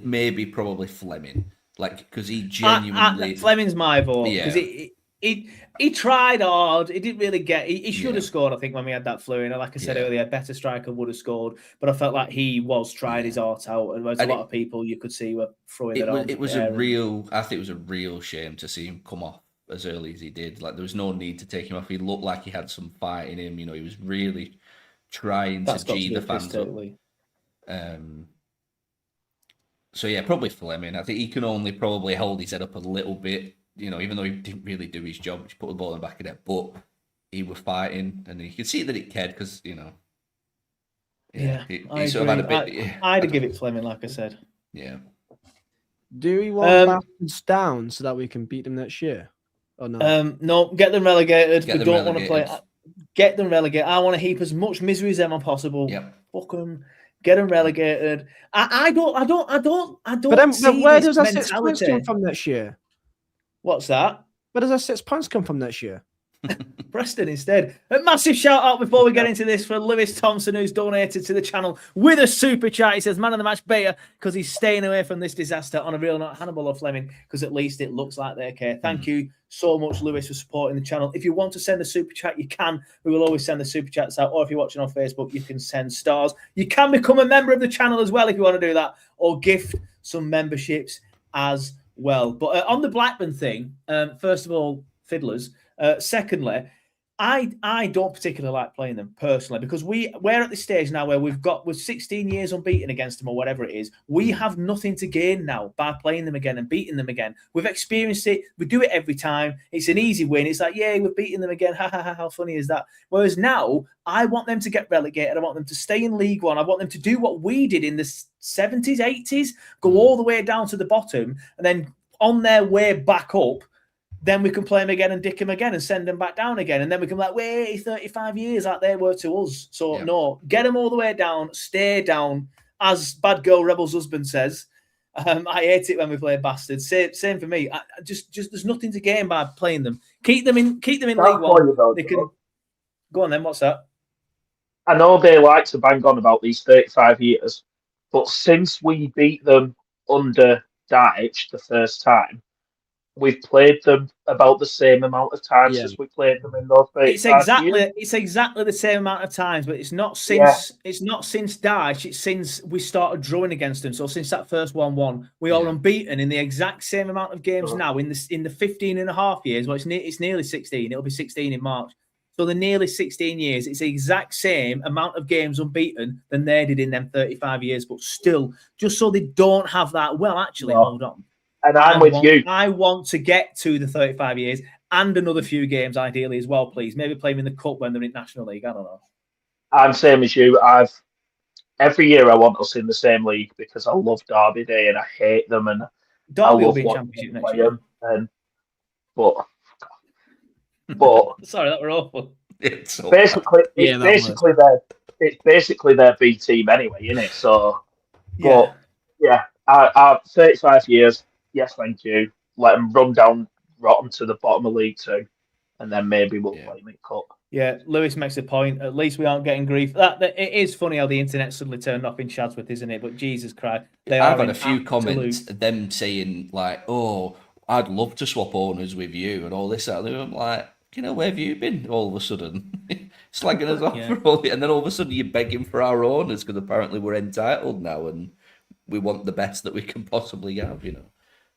Fleming. Like, because he genuinely... Fleming's my vote. Yeah. Because he tried hard. He didn't really get... He should Yeah. have scored, I think, when we had that flu in. And like I said Yeah. earlier, a better striker would have scored. But I felt like he was trying his heart out. And there's a lot of people you could see were throwing it on. It was a real... I think it was a real shame to see him come off as early as he did. Like, there was no need to take him off. He looked like he had some fight in him. You know, he was really trying to G the fans up. So yeah, probably Fleming. I think he can only probably hold his head up a little bit, you know, even though he didn't really do his job, which put the ball in the back of net. But he was fighting, and you could see that it cared because, you know, he sort of had a bit. I'd give it Fleming, like I said. Yeah. Do we want Bastards down so that we can beat them next year? Or no? No, get them relegated. Get We them don't want to play. relegated. Get them relegated. I want to heap as much misery as ever possible. Yep. Fuck them. Get them relegated. I don't. But then, see where this does our 6 points mentality. come from next year? What's that? Where does our 6 points come from next year? Preston instead. A massive shout out before we get into this for Lewis Thompson, who's donated to the channel with a super chat. He says, man of the match Bayer, because he's staying away from this disaster. On a real note, Hannibal or Fleming, because at least it looks like they care. Thank you so much, Lewis, for supporting the channel. If you want to send a super chat, you can. We will always send the super chats out. Or if you're watching on Facebook, you can send stars. You can become a member of the channel as well if you want to do that, or gift some memberships as well. But on the Blackburn thing, first of all, fiddlers. Secondly, I don't particularly like playing them personally, because we're at the stage now where we're 16 years unbeaten against them or whatever it is. We have nothing to gain now by playing them again and beating them again. We've experienced it. We do it every time. It's an easy win. It's like, yeah, we're beating them again. Ha ha ha! How funny is that? Whereas now, I want them to get relegated. I want them to stay in League One. I want them to do what we did in the 70s, 80s, go all the way down to the bottom, and then on their way back up, then we can play them again and dick them again and send them back down again. And then we can be like, wait, 35 years like they were to us. So, no, get them all the way down, stay down. As Bad Girl Rebel's husband says, I hate it when we play bastards. Same for me. I just there's nothing to gain by playing them. Keep them in League One. They can go on then. What's that? I know they like to bang on about these 35 years, but since we beat them under Dyche the first time, we've played them about the same amount of times as we played them in those 35 years. It's exactly the same amount of times, but it's not since Dyche. It's since we started drawing against them. So since that first 1-1, we are unbeaten in the exact same amount of games now in the 15 and a half years. Well, it's nearly 16. It'll be 16 in March. So the nearly 16 years, it's the exact same amount of games unbeaten than they did in them 35 years. But still, just so they don't have that. Well, actually, hold on. And I'm with you. I want to get to the 35 years and another few games, ideally, as well, please. Maybe play them in the Cup when they're in National League. I don't know. I'm same as you. Every year I want us in the same league because I love Derby Day and I hate them. And Derby will be in Championship next year. But sorry, that were awful. It's basically their B team anyway, isn't it? So, but 35 years. Yes, thank you. Let them run down rotten to the bottom of League Two, and then maybe we'll play them in Cup. Yeah, Lewis makes a point. At least we aren't getting grief. That it is funny how the internet suddenly turned off in Chadsworth, isn't it? But Jesus Christ, I've had a few comments, them saying like, "Oh, I'd love to swap owners with you," and all this. I'm like, where have you been? All of a sudden, slagging us off for all, and then all of a sudden you're begging for our owners because apparently we're entitled now and we want the best that we can possibly have.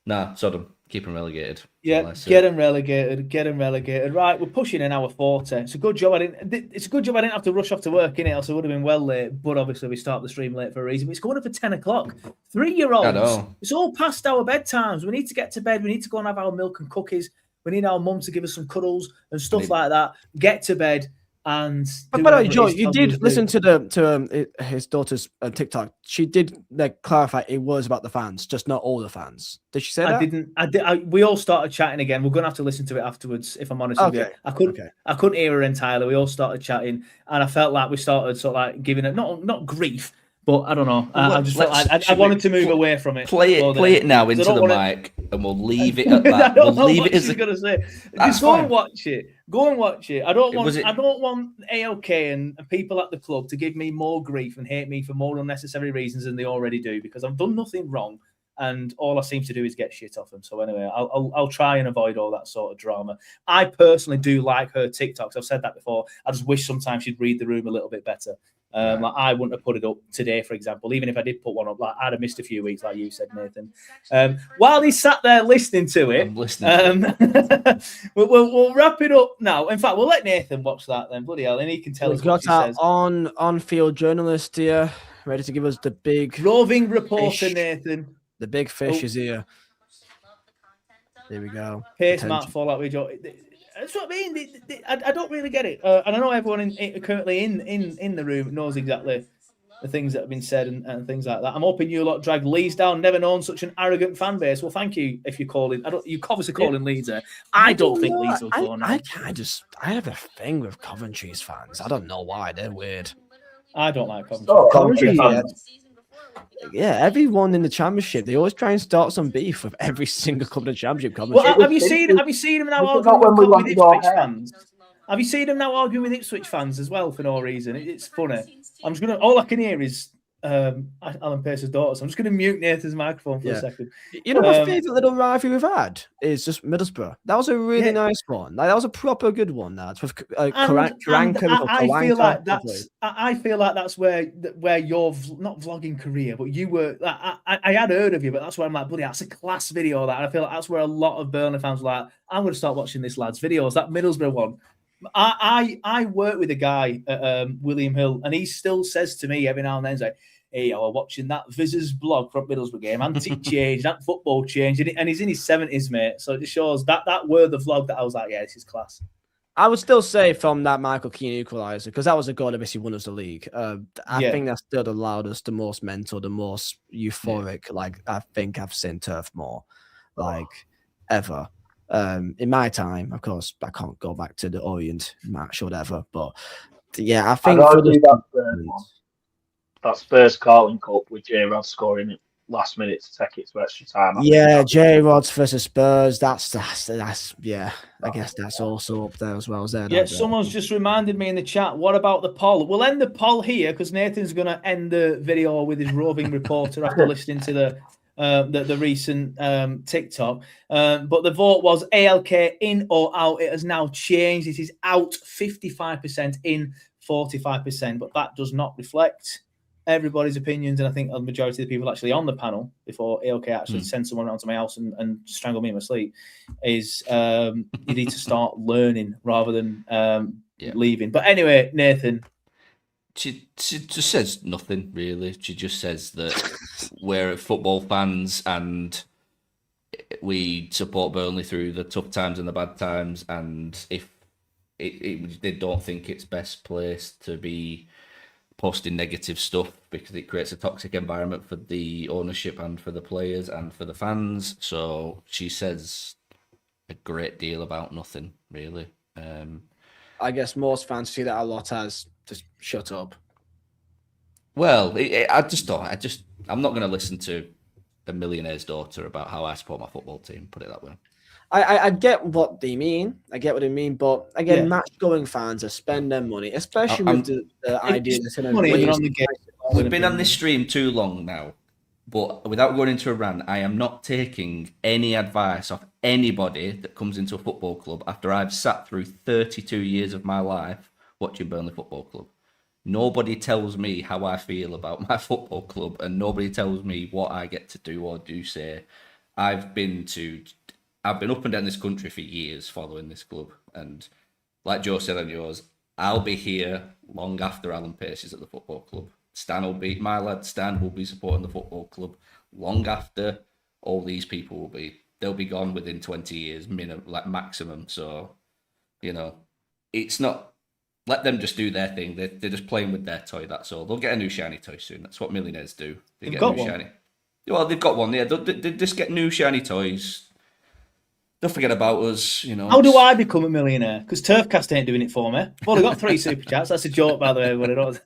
Nah, Sodom, keep them relegated. Yeah, get them relegated. Right, we're pushing an hour 40. It's a good job I didn't have to rush off to work, innit? Else I would have been well late. But obviously we start the stream late for a reason. But it's going up for 10 o'clock. 3-year-olds. I know. It's all past our bedtimes. We need to get to bed. We need to go and have our milk and cookies. We need our mum to give us some cuddles and stuff like that. Get to bed. And by the way, Joe, you did listen to his daughter's TikTok. She did clarify it was about the fans, just not all the fans. Did she say that? We all started chatting again. We're going to have to listen to it afterwards, if I'm honest with you. I couldn't hear her entirely. We all started chatting, and I felt like we started sort of like giving it not grief, but I don't know. I just felt like I wanted to move away from it. Play it now into the mic, and we'll leave it at that. We'll leave it as going to say. Just go and watch it. Go and watch it. I don't want AOK and people at the club to give me more grief and hate me for more unnecessary reasons than they already do, because I've done nothing wrong and all I seem to do is get shit off them. So anyway, I'll try and avoid all that sort of drama. I personally do like her TikToks. I've said that before. I just wish sometimes she'd read the room a little bit better. Like I wouldn't have put it up today, for example. Even if I did put one up, like I'd have missed a few weeks, like you said, Nathan. While he sat there listening to it, we'll wrap it up now. In fact, we'll let Nathan watch that then. Bloody hell, and he can tell us what he says. On-field journalist here, ready to give us the big roving reporter, fish. Nathan. The big fish is here. There we go. Pace Mark Fallout with Joe. That's what I mean. I don't really get it, and I know everyone currently in the room knows exactly the things that have been said and things like that. I'm hoping you lot dragged Leeds down. Never known such an arrogant fan base. Well, thank you if you're calling. You obviously calling Leeds there. I don't think Leeds will go now. I have a thing with Coventry's fans. I don't know why. They're weird. I don't like Coventry fans. Yeah, everyone in the championship, they always try and start some beef with every single club in the championship. Well, have you seen him now arguing with Ipswich fans? Have you seen him now arguing with Ipswich fans as well for no reason? It's funny. I'm just gonna. All I can hear is Alan Pace's daughter. So I'm just gonna mute Nathan's microphone for a second. You know, my favourite little rivalry we've had is just Middlesbrough. That was a really nice one. Like, that was a proper good one. That with I feel like that's where your not vlogging career, but you were. I had heard of you, but that's where I'm like, bloody, that's a class video. That, and I feel like that's where a lot of Burnley fans were like, I'm going to start watching this lad's videos. That Middlesbrough one. I work with a guy at William Hill, and he still says to me every now and then, he's like, hey, I was watching that Viz's blog from Middlesbrough game, anti-change, that football change, and he's in his 70s, mate. So it just shows that were the vlog that I was like, yeah, this is class. I would still say from that Michael Keane equaliser, because that was a goal that basically won us the league. I think that still the loudest, the most mental, the most euphoric. Like, I think I've seen Turf more, like, ever. In my time, of course, I can't go back to the Orient match or whatever, but yeah, I think that Spurs Carling Cup with J-Rod scoring it last minute to take it to extra time. J-Rods versus Spurs. That's yeah. I guess that's also up there as well as there. Yeah, someone's just reminded me in the chat. What about the poll? We'll end the poll here because Nathan's going to end the video with his roving reporter after listening to the recent TikTok. But the vote was ALK in or out. It has now changed. It is out 55%, in 45%, but that does not reflect everybody's opinions, and I think a majority of the people actually on the panel before ALK actually sent someone around to my house and strangle me in my sleep is you need to start learning rather than leaving. But anyway, Nathan. She just says nothing, really. She just says that we're football fans and we support Burnley through the tough times and the bad times, and if they don't think it's best place to be posting negative stuff because it creates a toxic environment for the ownership and for the players and for the fans. So she says a great deal about nothing, really. I guess most fans see that a lot as just shut up. Well, I'm not going to listen to a millionaire's daughter about how I support my football team, put it that way. I get what they mean. But again, match-going fans are spending money, especially with the idea that we've been on this stream too long now, but without going into a rant, I am not taking any advice off anybody that comes into a football club after I've sat through 32 years of my life watching Burnley Football Club. Nobody tells me how I feel about my football club, and nobody tells me what I get to do or do say. I've been up and down this country for years following this club. And like Joe said on yours, I'll be here long after Alan Pace is at the football club. My lad Stan will be supporting the football club long after all these people they'll be gone within 20 years, maximum. So, it's not, let them just do their thing. They're just playing with their toy, that's all. They'll get a new shiny toy soon. That's what millionaires do. They get a new shiny. Well, they've got one, yeah. They just get new shiny toys. Don't forget about us, How do I become a millionaire? Because TurfCast ain't doing it for me. Well, I got 3 super chats. That's a joke, by the way, everybody knows.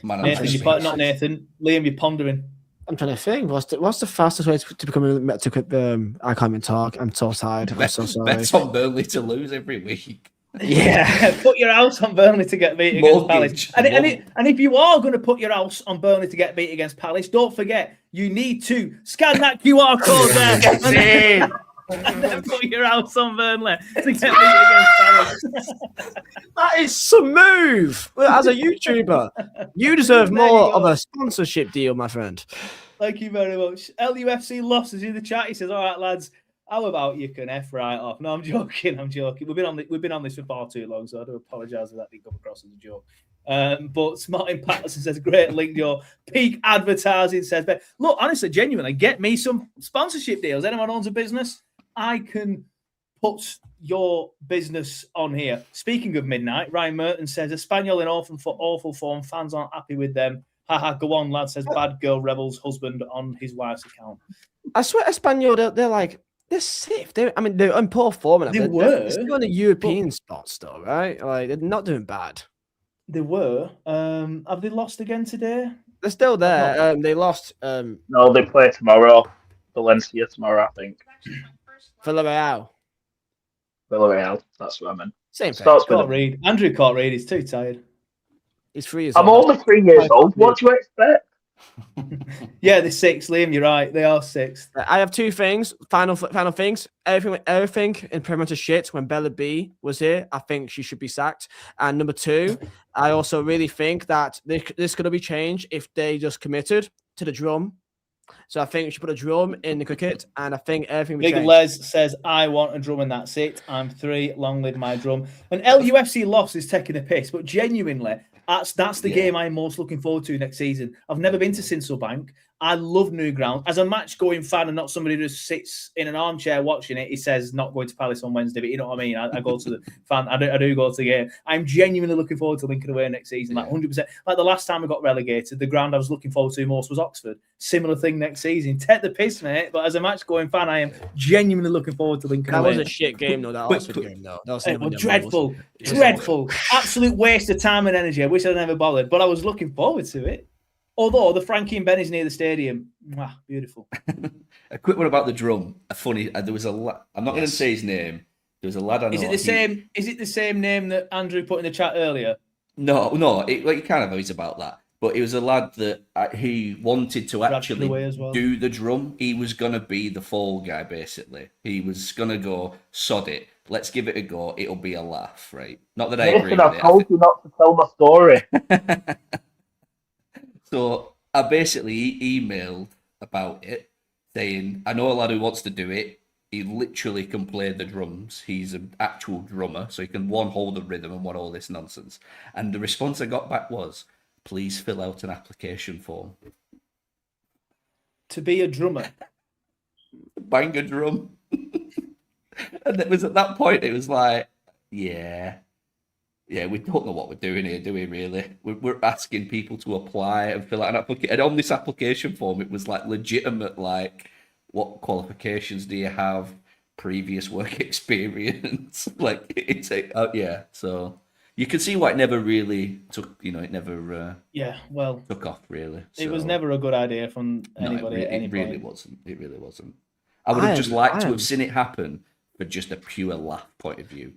Nathan, not Nathan. Liam, you're pondering. I'm trying to think. What's the fastest way to become I can't even talk. I'm so tired. I'm so sorry. Bets on Burnley to lose every week. Yeah, put your house on Burnley to get beat against Palace. And if you are going to put your house on Burnley to get beat against Palace, don't forget, you need to scan that QR code there. And then put your house on Burnley to get beat against Palace. That is some move. As a YouTuber, you deserve more of a sponsorship deal, my friend. Thank you very much. LUFC losses in the chat. He says, all right, lads, how about you can F right off? No, I'm joking. We've been on this for far too long, so I do apologise if that didn't come across as a joke. But Martin Patterson says, great link, your peak advertising says, but look, honestly, genuinely, get me some sponsorship deals. Anyone owns a business, I can put your business on here. Speaking of Midnite, Ryan Merton says, Espanyol in awful form, fans aren't happy with them. Haha, go on, lad, says bad girl rebels husband on his wife's account. I swear Espanyol, they're safe. They're in poor form. They're still in the European spots, though, right? Like, they're not doing bad. They were. Have they lost again today? They're still there. They lost. No, they play tomorrow. Valencia tomorrow, I think. Villarreal. Villarreal. That's what I meant. Same thing. Starts with Can't a- read. Andrew can't read. He's too tired. He's 3 years I'm old. only 3 years old. What do you expect? Yeah, they're six, Liam. You're right. They are six. I have two things. Final things. Everything in Premier League shit. When Bella B was here, I think she should be sacked. And number two, I also really think that this could be changed if they just committed to the drum. So I think we should put a drum in the cricket, and I think everything will Big change. Les says, I want a drum and that's it. I'm 3. Long live my drum. And LUFC loss is taking a piss, but genuinely, that's the game I'm most looking forward to next season. I've never been to Sinsel Bank. I love new ground. As a match-going fan and not somebody who just sits in an armchair watching it, he says not going to Palace on Wednesday, but you know what I mean? I go to the fan. I do go to the game. I'm genuinely looking forward to Lincoln away next season, like 100%. Like the last time we got relegated, the ground I was looking forward to most was Oxford. Similar thing next season. Take the piss, mate. But as a match-going fan, I am genuinely looking forward to Lincoln away. That was a shit game, though. That Oxford game, though. That was dreadful. Dreadful. Absolute waste of time and energy. I wish I'd never bothered, but I was looking forward to it. Although the Frankie and Benny's near the stadium, beautiful. A quick one about the drum. There was I'm not going to say his name. There was a lad I know. Is it the same name that Andrew put in the chat earlier? No. It kind of is about that. But it was a lad that he wanted to actually do the drum. He was going to be the fall guy, basically. He was going to go, sod it. Let's give it a go. It'll be a laugh, right? Not that I agree with it. I told you not to tell my story. So I basically emailed about it, saying, I know a lad who wants to do it. He literally can play the drums. He's an actual drummer, so he can hold the rhythm and all this nonsense. And the response I got back was, please fill out an application form. To be a drummer? Bang a drum. And it was at that point, it was like, yeah, we don't know what we're doing here, do we, really? We're asking people to apply and fill out an application. And on this application form, it was like legitimate, like, what qualifications do you have? Previous work experience? So you can see why it never really took, it never took off, really. So, it was never a good idea from anybody at any point. It really wasn't. I would have just liked to have seen it happen for just a pure laugh point of view.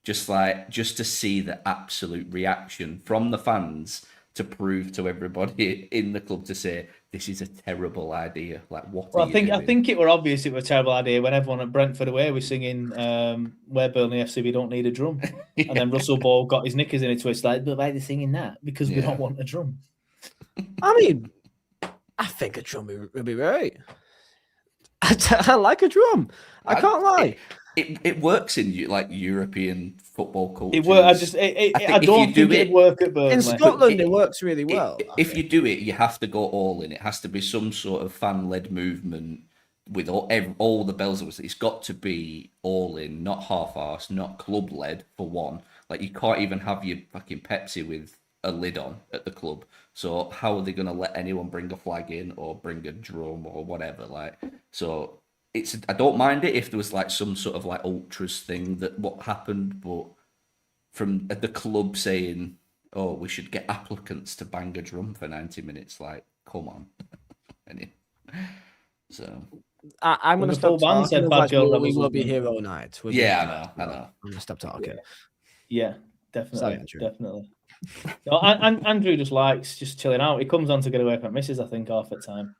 Just to see the absolute reaction from the fans to prove to everybody in the club to say this is a terrible idea. Like, what? Well, I think it were obvious it was a terrible idea when everyone at Brentford away was singing "Where Burnley FC we don't need a drum," and then Russell Ball got his knickers in a twist. Like, but why are they singing that? Because we don't want a drum. I mean, I think a drum would be right. I like a drum. I can't lie. It works in like European football culture. It works. I don't think it'd work at Burnley. In Scotland, it works really well. If you do it, you have to go all in. It has to be some sort of fan-led movement with all the bells and whistles. It's got to be all in, not half-arsed, not club-led for one. Like, you can't even have your fucking Pepsi with a lid on at the club. So how are they going to let anyone bring a flag in or bring a drum or whatever? I don't mind it if there was like some sort of like ultras thing that what happened, but from the club saying, "Oh, we should get applicants to bang a drum for 90 minutes," like, come on. So I'm going to stop talking. We will be here all night. I know. I'm going to stop talking. Yeah, definitely. No, Andrew just likes chilling out. He comes on to get away from missus, I think, half the time.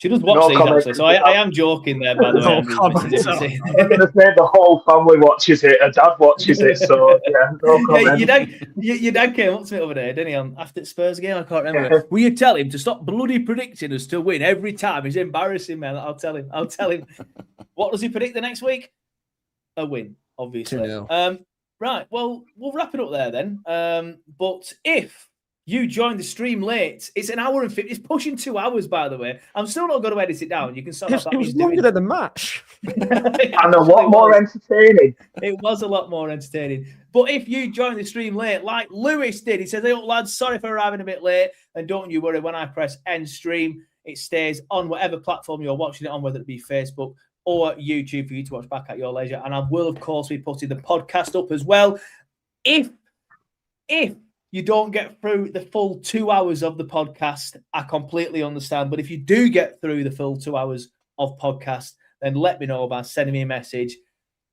She does watch these, actually, so I am joking there, by the way. I'm going to say the whole family watches it, and Dad watches it, so yeah, no comment. Your dad came up to me over there, didn't he, after the Spurs game? I can't remember. Will you tell him to stop bloody predicting us to win every time? He's embarrassing, man. I'll tell him. What does he predict the next week? A win, obviously. 2-0. Right, well, we'll wrap it up there then. But if you joined the stream late, it's an hour and 50. It's pushing 2 hours, by the way. I'm still not going to edit it down. You can start. It was longer than the match. And a lot more entertaining. It was a lot more entertaining. But if you joined the stream late, like Lewis did, he says, "Hey, lads, sorry for arriving a bit late. And don't you worry, when I press end stream, it stays on whatever platform you're watching it on, whether it be Facebook or YouTube, for you to watch back at your leisure. And I will, of course, be putting the podcast up as well. If you don't get through the full 2 hours of the podcast, I completely understand. But if you do get through the full 2 hours of podcast, then let me know by sending me a message.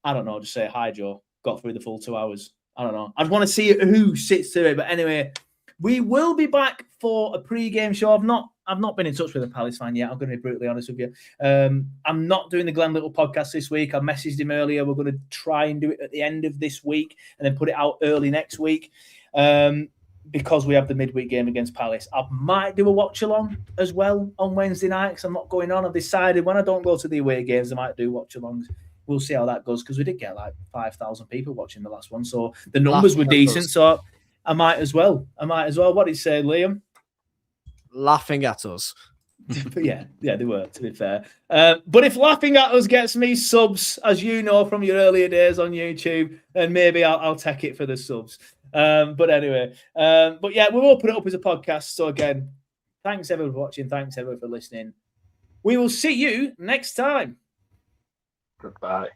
I don't know, just say, hi, Joe. Got through the full 2 hours. I don't know. I'd want to see who sits through it. But anyway, we will be back for a pre-game show. I've not been in touch with a Palace fan yet. I'm going to be brutally honest with you. I'm not doing the Glenn Little podcast this week. I messaged him earlier. We're going to try and do it at the end of this week and then put it out early next week because we have the midweek game against Palace. I might do a watch-along as well on Wednesday night because I'm not going on. I've decided when I don't go to the away games, I might do watch-alongs. We'll see how that goes because we did get like 5,000 people watching the last one. So the numbers were decent. So I might as well. What did you say, Liam? Laughing at us. yeah, they were, to be fair. But if laughing at us gets me subs, as you know from your earlier days on YouTube, then maybe I'll take it for the subs. But anyway, but yeah, we will put it up as a podcast. So again, thanks everyone for watching. Thanks everyone for listening. We will see you next time. Goodbye.